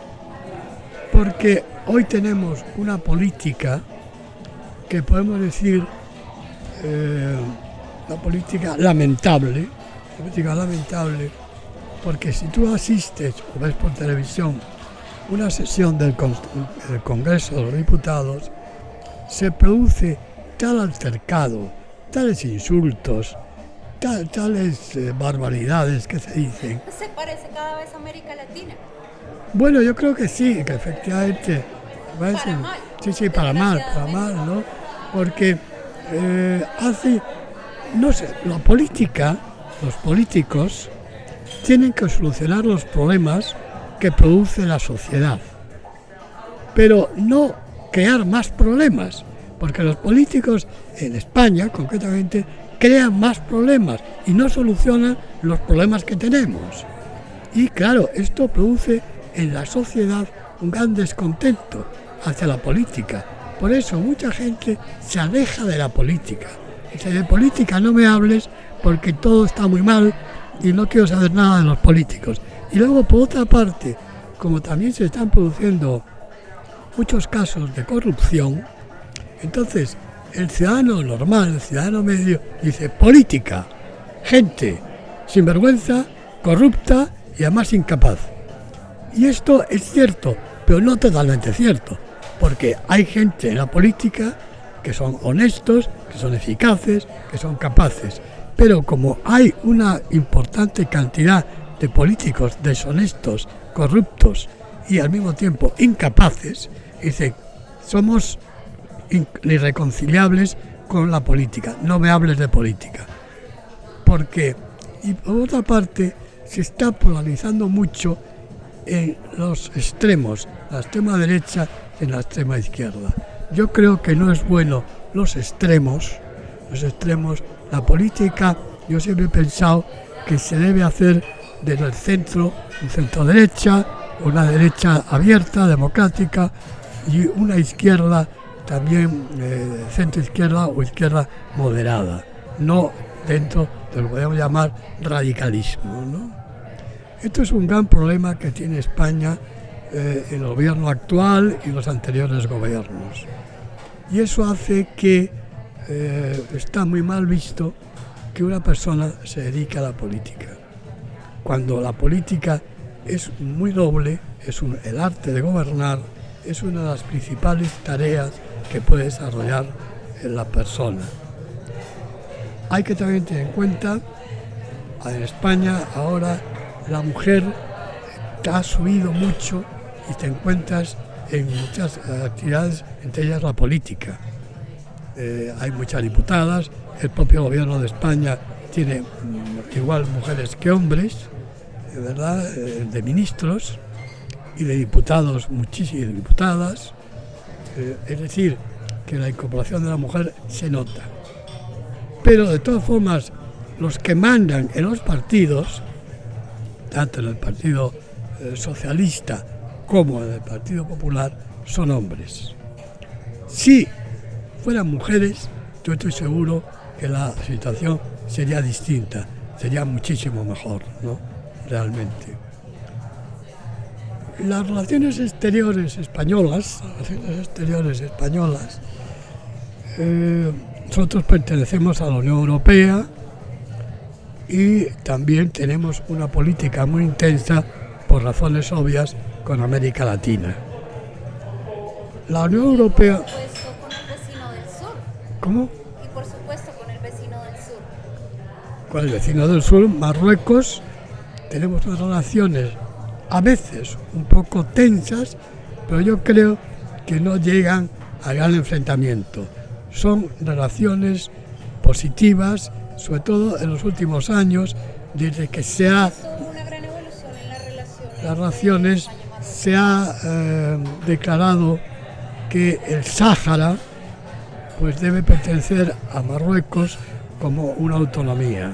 Porque hoy tenemos una política que podemos decir una política lamentable, porque si tú asistes o ves por televisión una sesión del Congreso de los Diputados, se produce tal altercado, tales insultos, tales barbaridades que se dicen. Se parece cada vez a América Latina. Bueno, yo creo que sí, que efectivamente. Para mal. Sí, para mal, ¿no? Porque no sé, la política, los políticos tienen que solucionar los problemas que produce la sociedad, pero no crear más problemas, porque los políticos en España, concretamente, crean más problemas y no solucionan los problemas que tenemos. Y claro, esto produce en la sociedad un gran descontento hacia la política. Por eso mucha gente se aleja de la política. Dice, de política no me hables porque todo está muy mal y no quiero saber nada de los políticos. Y luego, por otra parte, como también se están produciendo muchos casos de corrupción, entonces el ciudadano normal, el ciudadano medio, dice política, gente sinvergüenza, corrupta y además incapaz. Y esto es cierto, pero no totalmente cierto, porque hay gente en la política que son honestos, que son eficaces, que son capaces. Pero como hay una importante cantidad de políticos deshonestos, corruptos y al mismo tiempo incapaces, dice, somos irreconciliables con la política, no me hables de política. Porque, y por otra parte, se está polarizando mucho en los extremos, la extrema derecha y la extrema izquierda. Yo creo que no es bueno los extremos, la política, yo siempre he pensado que se debe hacer desde el centro, un centro derecha, una derecha abierta, democrática, y una izquierda también, centro izquierda o izquierda moderada, no dentro de lo que podemos llamar radicalismo, ¿no? Esto es un gran problema que tiene España, el gobierno actual y los anteriores gobiernos. Y eso hace que está muy mal visto que una persona se dedique a la política. Cuando la política es muy noble, el arte de gobernar es una de las principales tareas que puede desarrollar la persona. Hay que también tener en cuenta, en España ahora la mujer ha subido mucho y te encuentras en muchas actividades, entre ellas la política. Hay muchas diputadas, el propio gobierno de España tiene igual mujeres que hombres, ¿verdad? De ministros y de diputados, muchísimas diputadas. Es decir, que la incorporación de la mujer se nota. Pero de todas formas, los que mandan en los partidos, tanto en el Partido Socialista como en el Partido Popular, son hombres. Si fueran mujeres, yo estoy seguro que la situación sería distinta, sería muchísimo mejor, ¿no? Realmente. Las relaciones exteriores españolas, nosotros pertenecemos a la Unión Europea y también tenemos una política muy intensa, por razones obvias, con América Latina. La Unión Europea... Por supuesto con el vecino del sur. ¿Cómo? Y por supuesto con el vecino del sur. Con el vecino del sur, Marruecos, tenemos unas relaciones a veces un poco tensas, pero yo creo que no llegan a gran enfrentamiento. Son relaciones positivas, sobre todo en los últimos años, desde que se ha... Hubo una gran evolución en las relaciones, se ha declarado que el Sáhara pues debe pertenecer a Marruecos como una autonomía.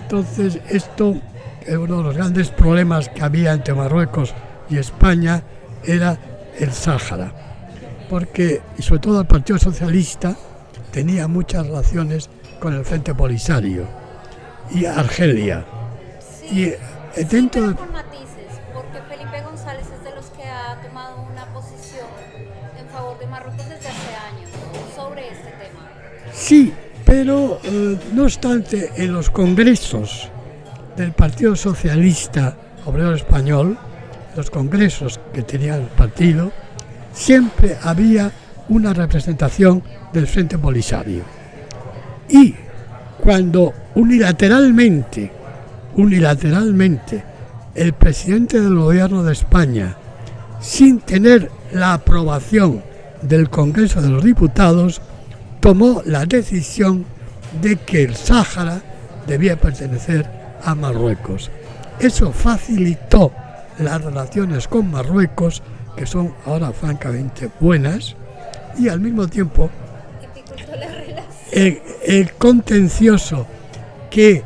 Entonces esto, uno de los grandes problemas que había entre Marruecos y España era el Sáhara, porque, y sobre todo el Partido Socialista, tenía muchas relaciones con el Frente Polisario y Argelia. Sí, Y dentro de... con matices, porque Felipe González es de los que ha tomado una posición en favor de Marruecos desde hace años sobre este tema. Sí, pero no obstante, en los congresos del Partido Socialista Obrero Español, los congresos que tenía el partido, siempre había una representación del Frente Polisario. Y cuando unilateralmente, el presidente del gobierno de España, sin tener la aprobación del Congreso de los Diputados, tomó la decisión de que el Sáhara debía pertenecer a Marruecos. Eso facilitó las relaciones con Marruecos, que son ahora francamente buenas, y al mismo tiempo el contencioso que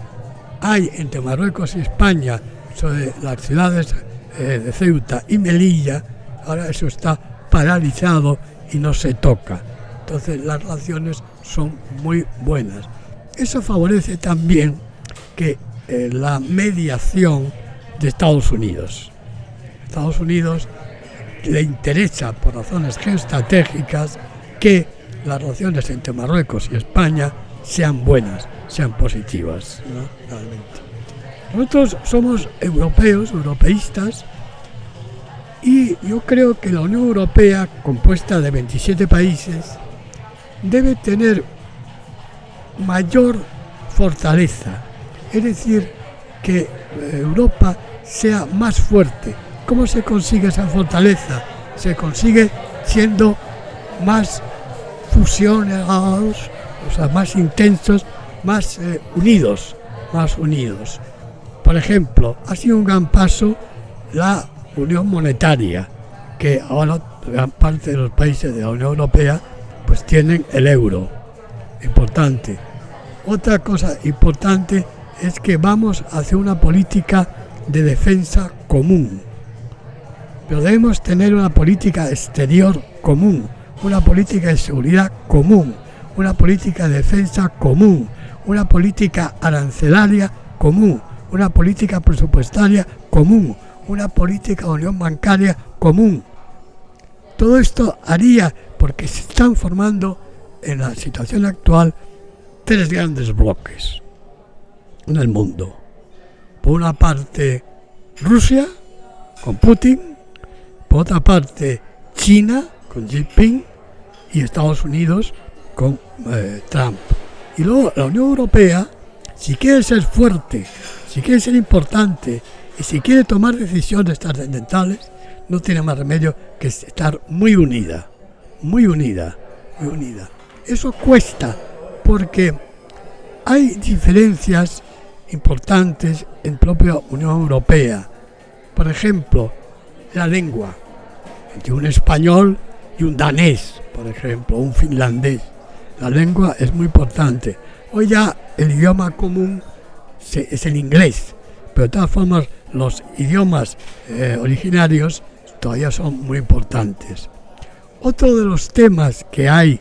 hay entre Marruecos y España sobre las ciudades de Ceuta y Melilla, ahora eso está paralizado y no se toca. Entonces las relaciones son muy buenas. Eso favorece también que la mediación de Estados Unidos. Estados Unidos le interesa, por razones geoestratégicas, que las relaciones entre Marruecos y España sean buenas, sean positivas, ¿no? Realmente. Nosotros somos europeístas, y yo creo que la Unión Europea, compuesta de 27 países, debe tener mayor fortaleza, es decir, que Europa sea más fuerte. ¿Cómo se consigue esa fortaleza? Se consigue siendo más fusionados, o sea, más intensos, más unidos. Por ejemplo, ha sido un gran paso la unión monetaria, que ahora gran parte de los países de la Unión Europea pues tienen el euro. Importante. Otra cosa importante es que vamos hacia una política de defensa común. Pero debemos tener una política exterior común, una política de seguridad común, una política de defensa común, una política arancelaria común, una política presupuestaria común, una política de unión bancaria común. Todo esto haría, porque se están formando en la situación actual tres grandes bloques en el mundo. Por una parte Rusia con Putin, por otra parte China con Xi Jinping y Estados Unidos con Trump. Y luego la Unión Europea, si quiere ser fuerte, si quiere ser importante y si quiere tomar decisiones trascendentales, no tiene más remedio que estar muy unida. Eso cuesta porque hay diferencias importantes en la propia Unión Europea. Por ejemplo, la lengua, entre un español y un danés, por ejemplo, un finlandés. La lengua es muy importante. Hoy ya el idioma común es el inglés, pero de todas formas los idiomas originarios todavía son muy importantes. Otro de los temas que hay,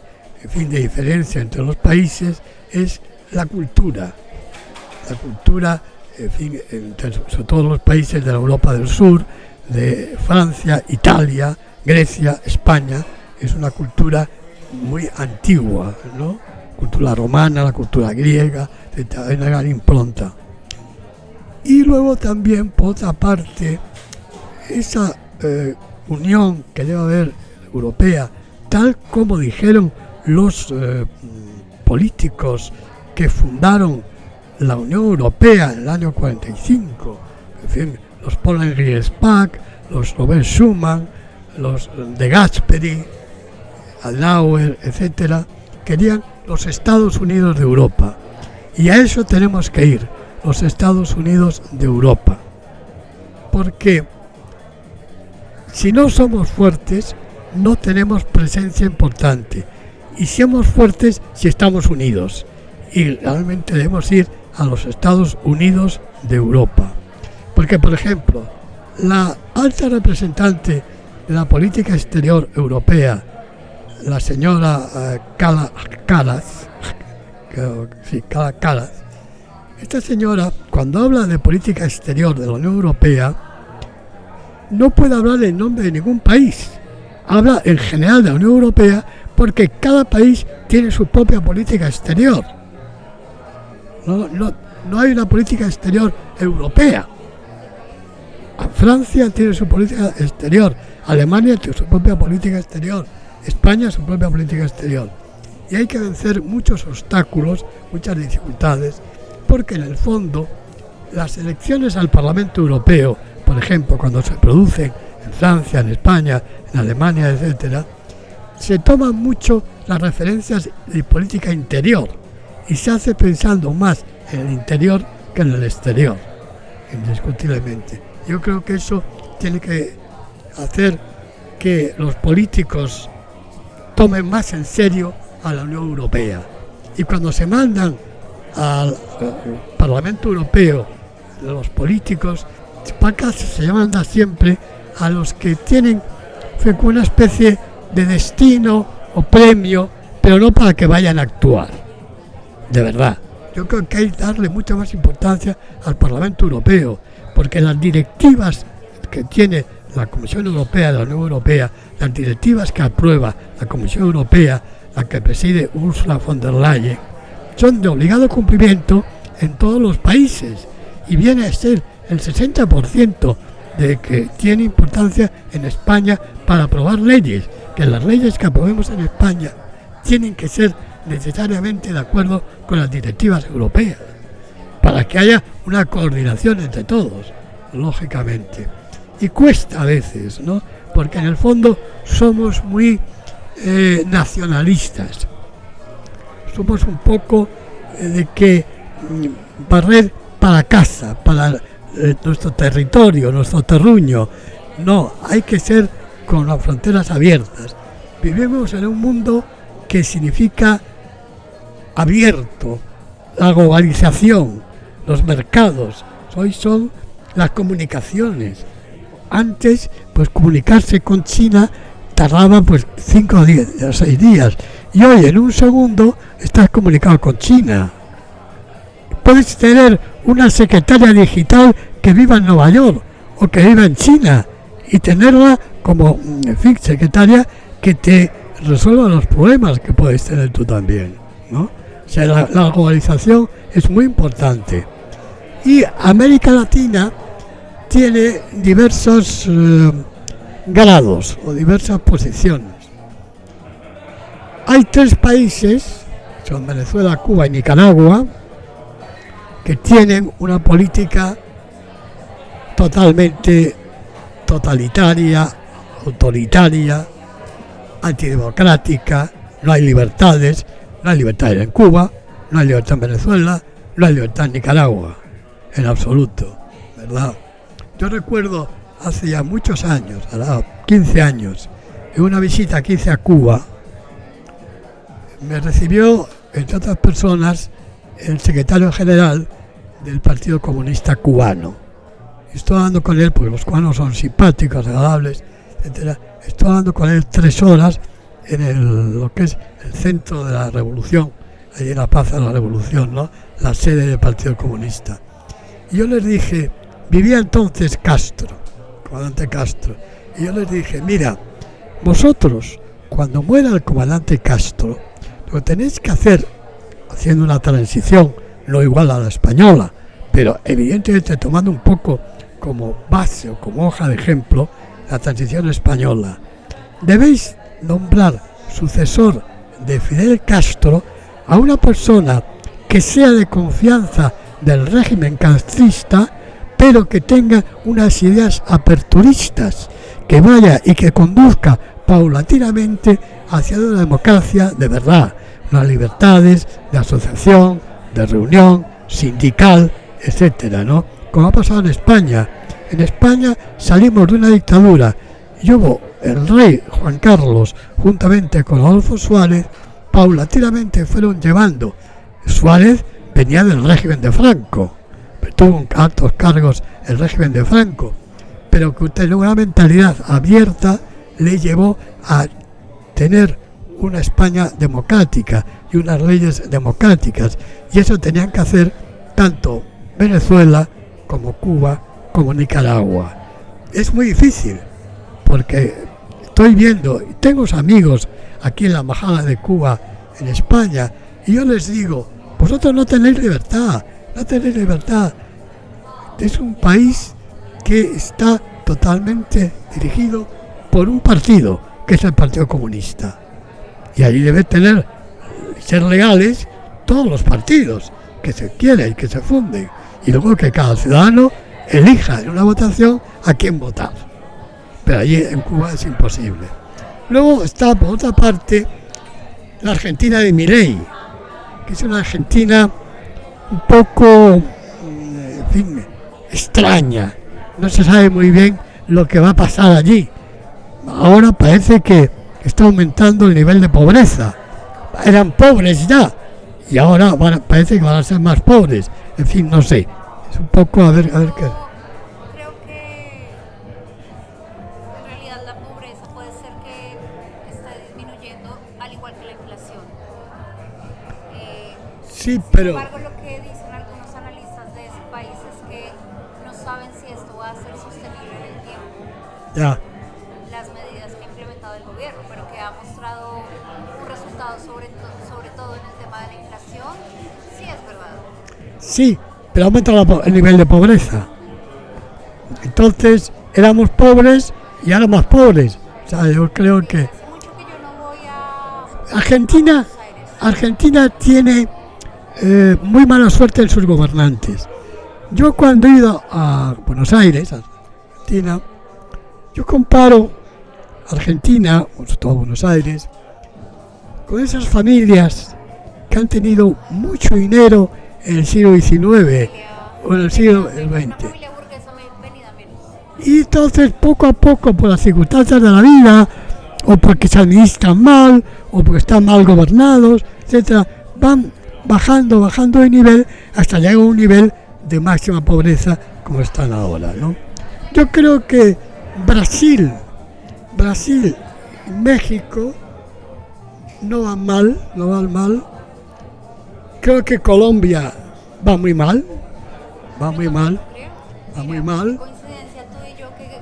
de diferencia entre los países es la cultura. La cultura, sobre todo los países de la Europa del Sur, de Francia, Italia, Grecia, España, es una cultura muy antigua, ¿no? Cultura romana, la cultura griega, hay una gran impronta. Y luego también, por otra parte, esa unión que debe haber europea, tal como dijeron los políticos que fundaron la Unión Europea en el año 45, los Paul-Henri Spaak, los Robert Schuman, los de Gasperi, Adenauer, etcétera, querían los Estados Unidos de Europa. Y a eso tenemos que ir, los Estados Unidos de Europa. Porque si no somos fuertes, no tenemos presencia importante. Y somos fuertes si estamos unidos. Y realmente debemos ir a los Estados Unidos de Europa. Porque, por ejemplo, la alta representante de la política exterior europea, la señora Kallas, esta señora, cuando habla de política exterior de la Unión Europea, no puede hablar en nombre de ningún país. Habla en general de la Unión Europea porque cada país tiene su propia política exterior. No hay una política exterior europea. Francia tiene su política exterior, Alemania tiene su propia política exterior, España su propia política exterior. Y hay que vencer muchos obstáculos, muchas dificultades, porque en el fondo las elecciones al Parlamento Europeo, por ejemplo, cuando se producen en Francia, en España, en Alemania, etcétera, se toman mucho las referencias de política interior y se hace pensando más en el interior que en el exterior, indiscutiblemente. Yo creo que eso tiene que hacer que los políticos tomen más en serio a la Unión Europea. Y cuando se mandan al Parlamento Europeo los políticos, se manda siempre a los que tienen una especie de destino o premio, pero no para que vayan a actuar. De verdad. Yo creo que hay que darle mucha más importancia al Parlamento Europeo, porque las directivas que tiene la Comisión Europea, la Unión Europea, las directivas que aprueba la Comisión Europea, la que preside Ursula von der Leyen, son de obligado cumplimiento en todos los países y viene a ser el 60% de que tiene importancia en España para aprobar leyes, que las leyes que aprobemos en España tienen que ser necesariamente de acuerdo con las directivas europeas, para que haya una coordinación entre todos, lógicamente. Y cuesta a veces, ¿no? Porque en el fondo somos muy nacionalistas. Somos un poco de que barrer para casa, para nuestro territorio, nuestro terruño. No, hay que ser con las fronteras abiertas. Vivimos en un mundo que significa abierto, la globalización, los mercados, hoy son las comunicaciones. Antes, pues comunicarse con China tardaba pues 5 o 6 días, y hoy en un segundo estás comunicado con China. Puedes tener una secretaria digital que viva en Nueva York o que viva en China y tenerla como, en fin, secretaria que te resuelva los problemas que puedes tener tú también, ¿no? O sea, la globalización es muy importante. Y América Latina tiene diversos grados o diversas posiciones. Hay 3 países, son Venezuela, Cuba y Nicaragua, que tienen una política totalmente totalitaria, autoritaria, antidemocrática. No hay libertades en Cuba, no hay libertad en Venezuela, no hay libertad en Nicaragua, en absoluto, ¿verdad? Yo recuerdo hace ya muchos años, 15 años, en una visita que hice a Cuba, me recibió, entre otras personas, el secretario general del Partido Comunista Cubano. Estoy hablando con él, porque los cubanos son simpáticos, agradables, etc. Estoy hablando con él 3 horas en lo que es el centro de la revolución, allí en la Plaza de la Revolución, ¿no? La sede del Partido Comunista. Y yo les dije, vivía entonces Castro, comandante Castro, y yo les dije, mira, vosotros, cuando muera el comandante Castro, lo que tenéis que hacer, haciendo una transición, no igual a la española, pero evidentemente tomando un poco como base o como hoja de ejemplo, la transición española, debéis nombrar sucesor de Fidel Castro a una persona que sea de confianza del régimen castrista, pero que tenga unas ideas aperturistas, que vaya y que conduzca paulatinamente hacia una democracia de verdad, unas libertades de asociación, de reunión, sindical, etcétera, ¿no? Como ha pasado en España. En España salimos de una dictadura y hubo el rey Juan Carlos, juntamente con Adolfo Suárez, paulatinamente fueron llevando. Suárez venía del régimen de Franco, tuvo altos cargos el régimen de Franco, pero que tenía una mentalidad abierta, le llevó a tener una España democrática y unas leyes democráticas, y eso tenían que hacer tanto Venezuela como Cuba como Nicaragua. Es muy difícil, porque estoy viendo, y tengo amigos aquí en la embajada de Cuba en España, y yo les digo, vosotros no tenéis libertad, no tenéis libertad. Es un país que está totalmente dirigido por un partido, que es el Partido Comunista. Y ahí debe ser legales todos los partidos que se quieren y que se funden. Y luego que cada ciudadano elija en una votación a quién votar. Pero allí en Cuba es imposible. Luego está, por otra parte, la Argentina de Milei, que es una Argentina un poco, en fin, extraña. No se sabe muy bien lo que va a pasar allí. Ahora parece que está aumentando el nivel de pobreza. Eran pobres ya, y ahora parece que van a ser más pobres. En fin, no sé. Es un poco a ver qué. Creo que en realidad la pobreza puede ser que esté disminuyendo, al igual que la inflación. Sí, pero. Sin embargo, lo que dicen algunos analistas de ese país es que no saben si esto va a ser sostenible en el tiempo. Ya. Las medidas que ha implementado el gobierno, pero que ha mostrado un resultado sobre todo en el tema de la inflación, sí es verdad. Sí, pero aumenta el nivel de pobreza. Entonces éramos pobres y ahora más pobres. O sea, yo creo que Hace mucho que yo no voy a Argentina, Buenos Aires. Argentina tiene muy mala suerte en sus gobernantes. Yo cuando he ido a Buenos Aires, a Argentina, yo comparo Argentina, sobre todo Buenos Aires, con esas familias que han tenido mucho dinero en el siglo XIX o en el siglo XX. Una familia burguesa venida menos. Y entonces poco a poco, por las circunstancias de la vida, o porque se administran mal, o porque están mal gobernados, etcétera, van bajando de nivel hasta llegar a un nivel de máxima pobreza como están ahora, ¿no? Yo creo que Brasil y México no van mal. Creo que Colombia va muy mal. Coincidencia tú y yo que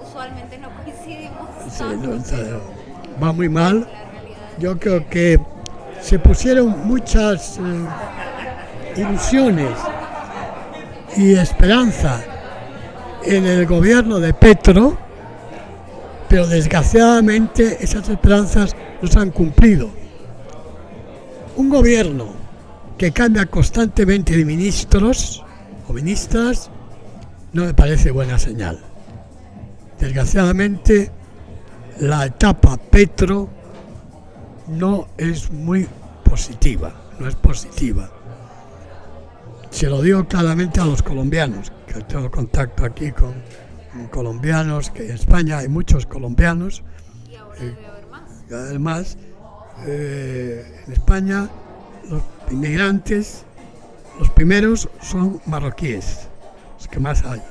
usualmente no coincidimos. Sí, va muy mal. Yo creo que se pusieron muchas ilusiones y esperanza en el gobierno de Petro, pero desgraciadamente esas esperanzas no se han cumplido. Un gobierno que cambia constantemente de ministros o ministras no me parece buena señal. Desgraciadamente la etapa Petro no es muy positiva, Se lo digo claramente a los colombianos, que tengo contacto aquí con colombianos, que en España hay muchos colombianos. Y ahora debe haber más. Y además, en España los inmigrantes, los primeros son marroquíes, los que más hay.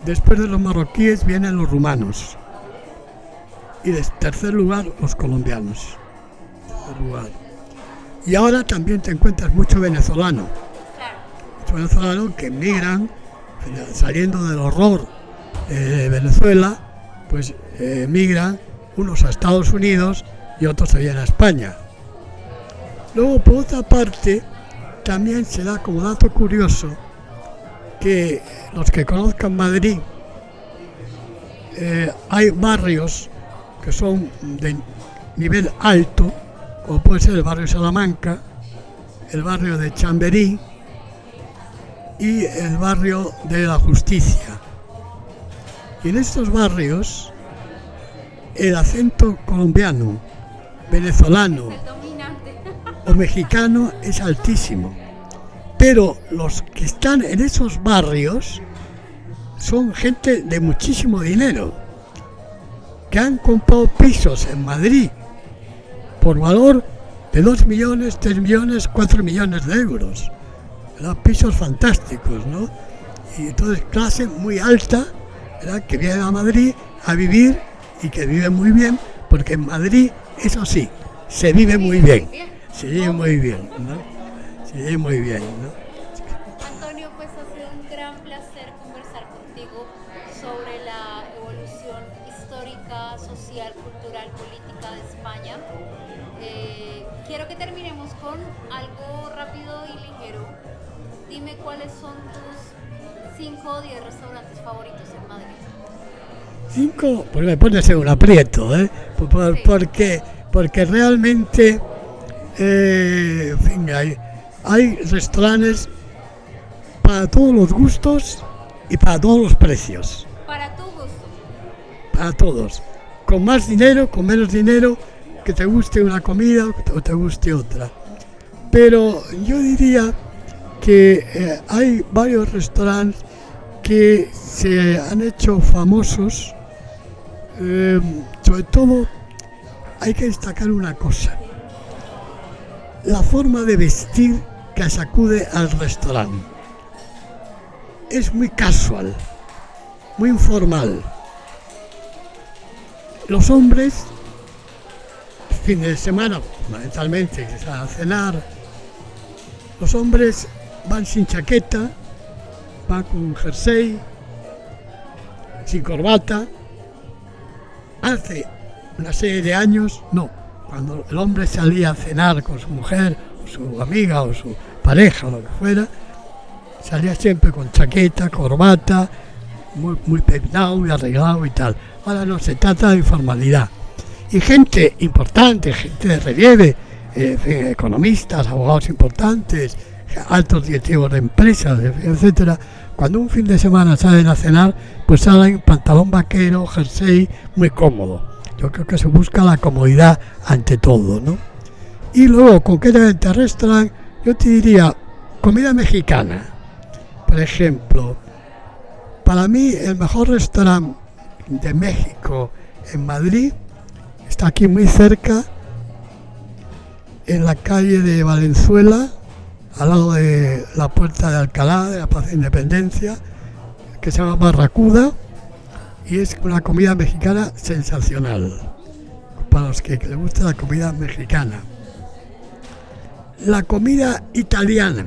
Después de los marroquíes vienen los rumanos. Y en tercer lugar, los colombianos. Y ahora también te encuentras mucho venezolano. Mucho venezolano que emigran, saliendo del horror de Venezuela, pues emigran unos a Estados Unidos y otros allá a España. Luego, por otra parte, también se da como dato curioso que los que conozcan Madrid, hay barrios que son de nivel alto, como puede ser el barrio Salamanca, el barrio de Chamberí y el barrio de la Justicia. Y en estos barrios el acento colombiano, venezolano o mexicano es altísimo. Pero los que están en esos barrios son gente de muchísimo dinero, que han comprado pisos en Madrid por valor de 2 millones, 3 millones, 4 millones de euros. ¿Verdad? Pisos fantásticos, ¿no? Y entonces clase muy alta, ¿verdad?, que viene a Madrid a vivir y que vive muy bien, porque en Madrid, eso sí, se vive muy bien. Se vive muy bien, ¿no? Se vive muy bien, ¿no? Antonio, pues ha sido un gran placer conversar contigo sobre la evolución histórica, social, cultural, política de España. Quiero que terminemos con algo rápido y ligero. Dime cuáles son tus 5 o 10 restaurantes favoritos en Madrid. 5, pues me pones en un aprieto, ¿eh? Porque realmente, en fin, hay restaurantes para todos los gustos y para todos los precios. Para tu gusto. Para todos. Con más dinero, con menos dinero, que te guste una comida o te guste otra. Pero yo diría que hay varios restaurantes que se han hecho famosos. Sobre todo hay que destacar una cosa: la forma de vestir que se acude al restaurante. Es muy casual, muy informal. Los hombres, fines de semana, fundamentalmente, que salen a cenar, los hombres van sin chaqueta, van con un jersey, sin corbata. Hace una serie de años, no. Cuando el hombre salía a cenar con su mujer, o su amiga, o su pareja, o lo que fuera, salía siempre con chaqueta, corbata, muy peinado, muy arreglado y tal. Ahora no, se trata de informalidad. Y gente importante, gente de relieve economistas, abogados importantes, altos directivos de empresas, etcétera, cuando un fin de semana salen a cenar, pues salen pantalón vaquero, jersey, muy cómodo. Yo creo que se busca la comodidad ante todo, ¿no? Y luego, concretamente, restaurante, yo te diría comida mexicana. Por ejemplo, para mí el mejor restaurante de México en Madrid está aquí muy cerca, en la calle de Valenzuela, al lado de la Puerta de Alcalá, de la Plaza de Independencia, que se llama Barracuda, y es una comida mexicana sensacional, para los que les gusta la comida mexicana. La comida italiana.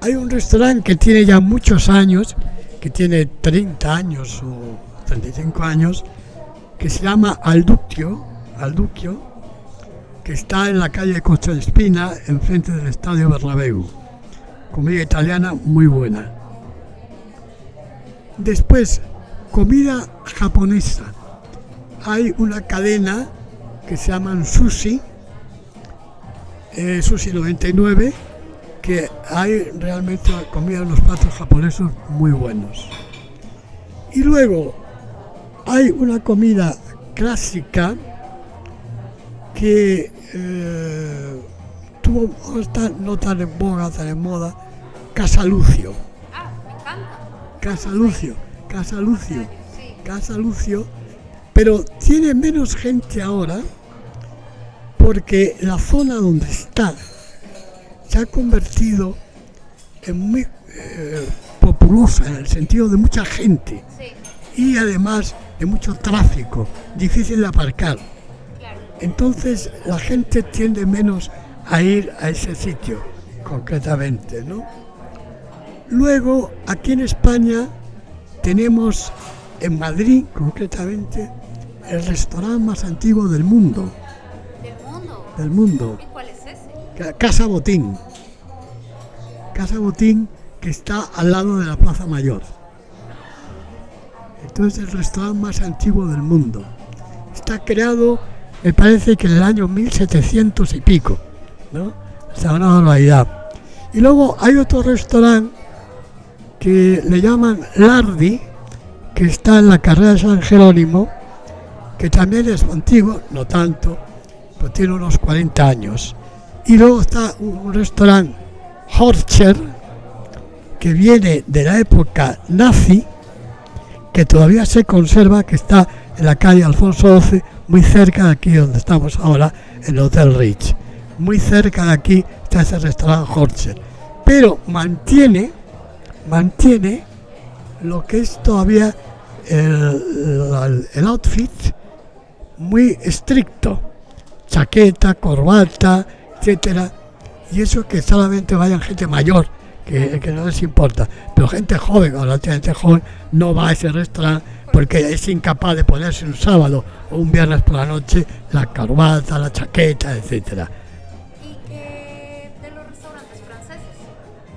Hay un restaurante que tiene ya muchos años, que tiene 30 años o 35 años, que se llama Al Duccio, que está en la calle Costa Espina, enfrente del Estadio Bernabéu. Comida italiana muy buena. Después, comida japonesa. Hay una cadena que se llaman Sushi, Sushi 99, que hay realmente comida en los platos japoneses muy buenos. Y luego hay una comida clásica que no tan en boga, tan en moda, Casa Lucio. Ah, me encanta. Casa Lucio, pero tiene menos gente ahora porque la zona donde está se ha convertido en muy populosa, en el sentido de mucha gente, y además de mucho tráfico, difícil de aparcar. Claro. Entonces la gente tiende menos a ir a ese sitio, concretamente, ¿no? Luego, aquí en España tenemos, en Madrid concretamente, el restaurante más antiguo del mundo. ¿Del mundo? ¿Y cuál es ese? Casa Botín, que está al lado de la Plaza Mayor. Entonces, el restaurante más antiguo del mundo. Está creado, me parece que en el año 1700 y pico, ¿no? Es una barbaridad. Y luego hay otro restaurante que le llaman Lardi, que está en la carrera de San Jerónimo, que también es antiguo, no tanto, pero tiene unos 40 años. Y luego está un restaurante Horcher, que viene de la época nazi, que todavía se conserva, que está en la calle Alfonso XII, muy cerca de aquí donde estamos ahora, en el Hotel Rich. Muy cerca de aquí está ese restaurante Horcher. Pero mantiene lo que es todavía el outfit muy estricto, chaqueta, corbata, etcétera, y eso que solamente vayan gente mayor, que no les importa, pero gente joven o relativamente joven no va a ese restaurante porque es incapaz de ponerse un sábado o un viernes por la noche la corbata, la chaqueta, etcétera. ¿Y qué de los restaurantes franceses?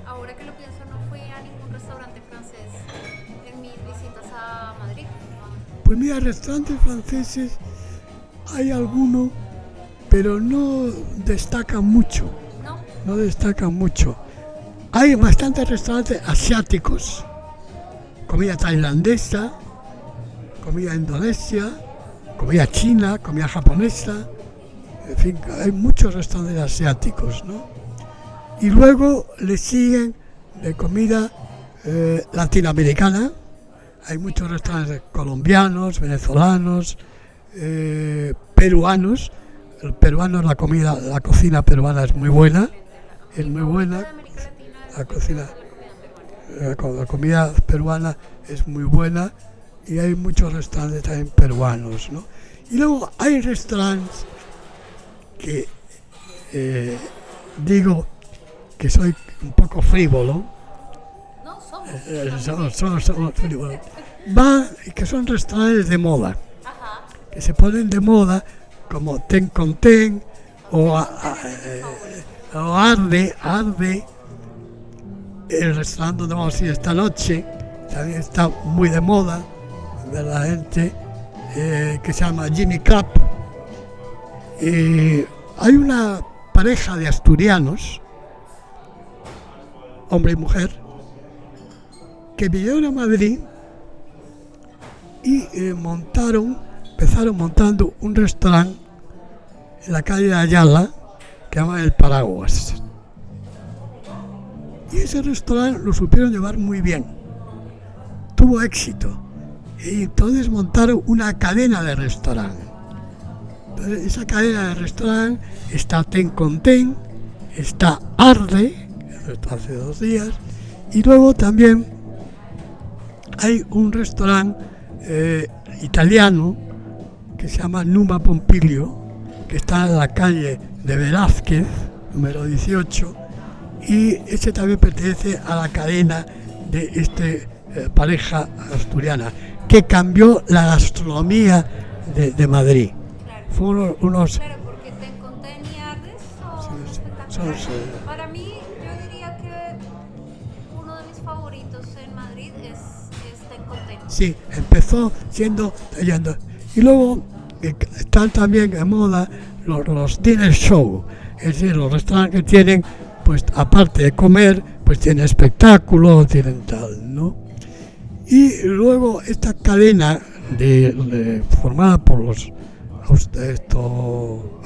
Ahora que lo pienso, no fui a ningún restaurante francés en mis visitas a Madrid. Pues mira, restaurantes franceses hay algunos, pero no destacan mucho. No destacan mucho. Hay bastantes restaurantes asiáticos, comida tailandesa, comida indonesia, comida china, comida japonesa, en fin, hay muchos restaurantes asiáticos, ¿no? Y luego le siguen de comida latinoamericana. Hay muchos restaurantes colombianos, venezolanos, peruanos. El peruano, la cocina peruana es muy buena, la comida peruana es muy buena, y hay muchos restaurantes también peruanos, ¿no? Y luego hay restaurantes que digo que soy un poco frívolo. Somos frívolos. Que son restaurantes de moda, que se ponen de moda, como Ten con Ten o Arde, el restaurante donde vamos a ir esta noche, también está muy de moda, verdaderamente, que se llama Jimmy Club, Hay una pareja de asturianos, hombre y mujer, que vinieron a Madrid y empezaron montando un restaurante en la calle de Ayala que se llama El Paraguas. Y ese restaurante lo supieron llevar muy bien, tuvo éxito. Y entonces montaron una cadena de restaurantes. Entonces, esa cadena de restaurantes está Ten con Ten, está Arde, que está hace 2 días, y luego también hay un restaurante italiano que se llama Numa Pompilio, que está en la calle de Velázquez, número 18, y ese también pertenece a la cadena de esta pareja asturiana, que cambió la gastronomía de Madrid. Claro. Fueron unos... Claro, porque Ten con Ten y Ardes son Sí, espectaculares. son- Para mí, yo diría que uno de mis favoritos en Madrid es Ten con Ten. Sí, empezó siendo leyendo. Y luego están también en moda los dinner show, es decir, los restaurantes que tienen, pues aparte de comer, pues tienen espectáculos, tienen tal, ¿no? Y luego esta cadena formada por los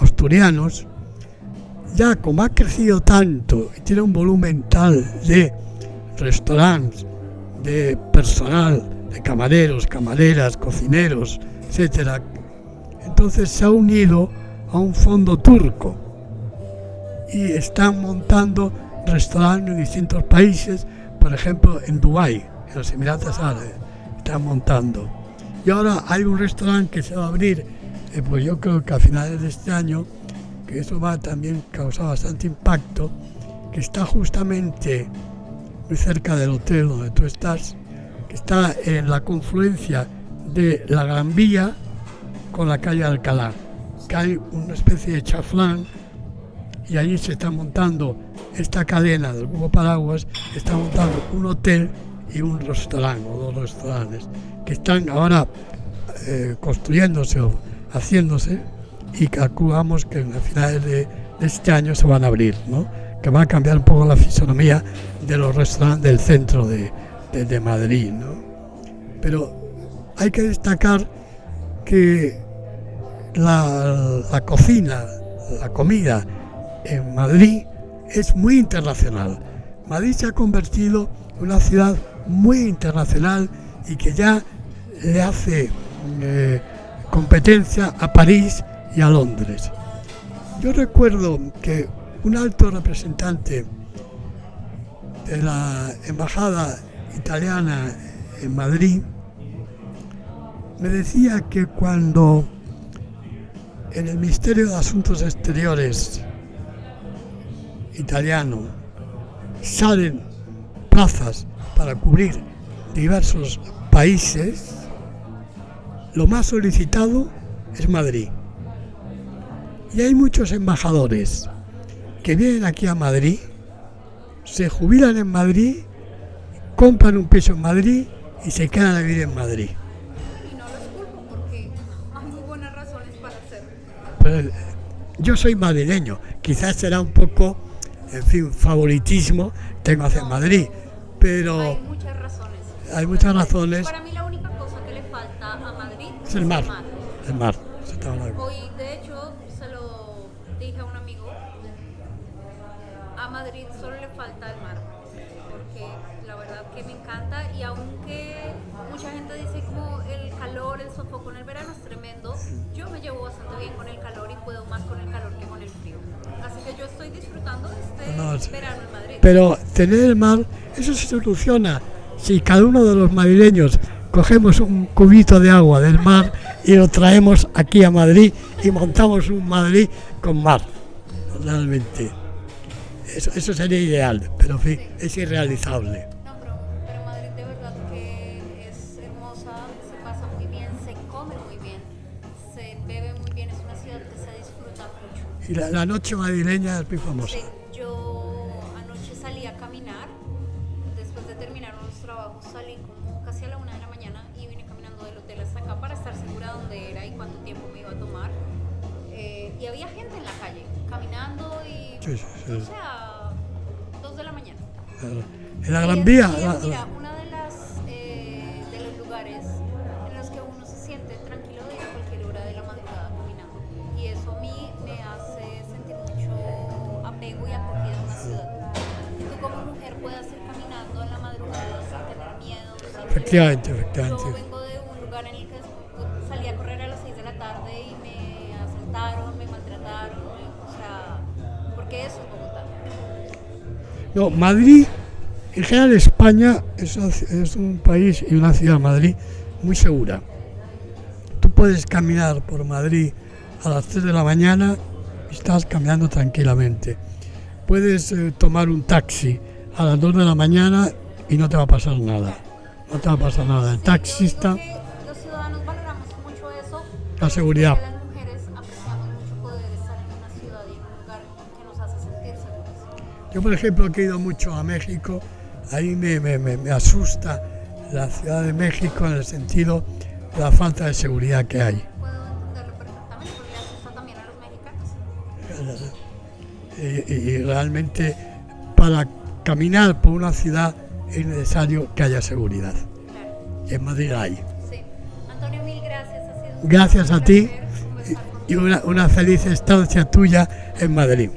asturianos, ya como ha crecido tanto y tiene un volumen tal de restaurantes, de personal, de camareros, camareras, cocineros, etcétera, entonces se ha unido a un fondo turco y están montando restaurantes en distintos países, por ejemplo en Dubái, en los Emiratos Árabes, están montando. Y ahora hay un restaurante que se va a abrir, pues yo creo que a finales de este año, que eso va a también causar bastante impacto, que está justamente muy cerca del hotel donde tú estás, que está en la confluencia de la Gran Vía con la calle Alcalá, que hay una especie de chaflán y allí se está montando esta cadena del Grupo Paraguas, está montando un hotel y un restaurante o 2 restaurantes que están ahora construyéndose o haciéndose, y calculamos que a finales de este año se van a abrir, ¿no? Que va a cambiar un poco la fisonomía de los restaurantes del centro de Madrid, ¿no? Pero hay que destacar que la cocina, la comida en Madrid es muy internacional. Madrid se ha convertido en una ciudad muy internacional y que ya le hace competencia a París y a Londres. Yo recuerdo que un alto representante de la embajada italiana en Madrid me decía que cuando en el Ministerio de Asuntos Exteriores italiano salen plazas para cubrir diversos países, lo más solicitado es Madrid. Y hay muchos embajadores que vienen aquí a Madrid, se jubilan en Madrid, compran un piso en Madrid y se quedan a vivir en Madrid. Y no los culpo porque hay muy buenas razones para hacerlo. Pues, yo soy madrileño, quizás será un poco, en fin, favoritismo tengo hacia Madrid, pero Hay muchas razones. hay muchas razones. Para mí la única cosa que le falta a Madrid Es el mar. El mar. se está hablando. Hoy, de hecho, se lo dije a un amigo, a Madrid solo le falta el mar, porque la verdad que me encanta, y aunque mucha gente dice como el calor, el sofoco en el verano es tremendo, yo me llevo bastante bien con el calor y puedo más con el calor que con el frío. Así que yo estoy disfrutando de este No, sí. verano en Madrid. Pero tener el mar, eso se soluciona si cada uno de los madrileños cogemos un cubito de agua del mar y lo traemos aquí a Madrid y montamos un Madrid con mar. Realmente. Eso sería ideal, pero en fin, es irrealizable. No, pero Madrid de verdad que es hermosa, se pasa muy bien, se come muy bien, se bebe muy bien, es una ciudad que se disfruta mucho. Y la noche madrileña es muy famosa. Sí, yo anoche salí a caminar, después de terminar unos trabajos salí como casi a la 1 de la mañana y vine caminando del hotel hasta acá para estar segura dónde era y cuánto tiempo me iba a tomar. y había gente en la calle, caminando y, Sí, sí, sí. o sea, 2 de la mañana. En la Gran Y Vía, mira, uno de los lugares en los que uno se siente tranquilo de ir a cualquier hora de la madrugada caminando. Y eso a mí me hace sentir mucho apego y acogida en una ciudad. Que tú como mujer puedas ir caminando en la madrugada sin tener miedo. Sin efectivamente, tener- efectivamente. Yo vengo de un lugar en el que salí a correr a las 6 de la tarde y me asaltaron, me maltrataron, o sea, porque eso es Bogotá. No, Madrid, en general España es un país y una ciudad, Madrid, muy segura. Tú puedes caminar por Madrid a las 3 de la mañana y estás caminando tranquilamente. Puedes tomar un taxi a las 2 de la mañana y no te va a pasar nada. No te va a pasar nada. El taxista, Yo digo que los ciudadanos valoramos mucho eso. la seguridad. Las mujeres apreciamos mucho poder estar en una ciudad y en un lugar que nos hace sentir seguros. Yo, por ejemplo, que he ido mucho a México, ahí me asusta la Ciudad de México en el sentido de la falta de seguridad que hay. Puedo entenderlo perfectamente porque le asusta también a los mexicanos. Y realmente para caminar por una ciudad es necesario que haya seguridad. Claro, Y en Madrid la hay. sí. Antonio, mil gracias. Ha sido un Gracias a ti placer conversar y contigo. una feliz estancia tuya en Madrid.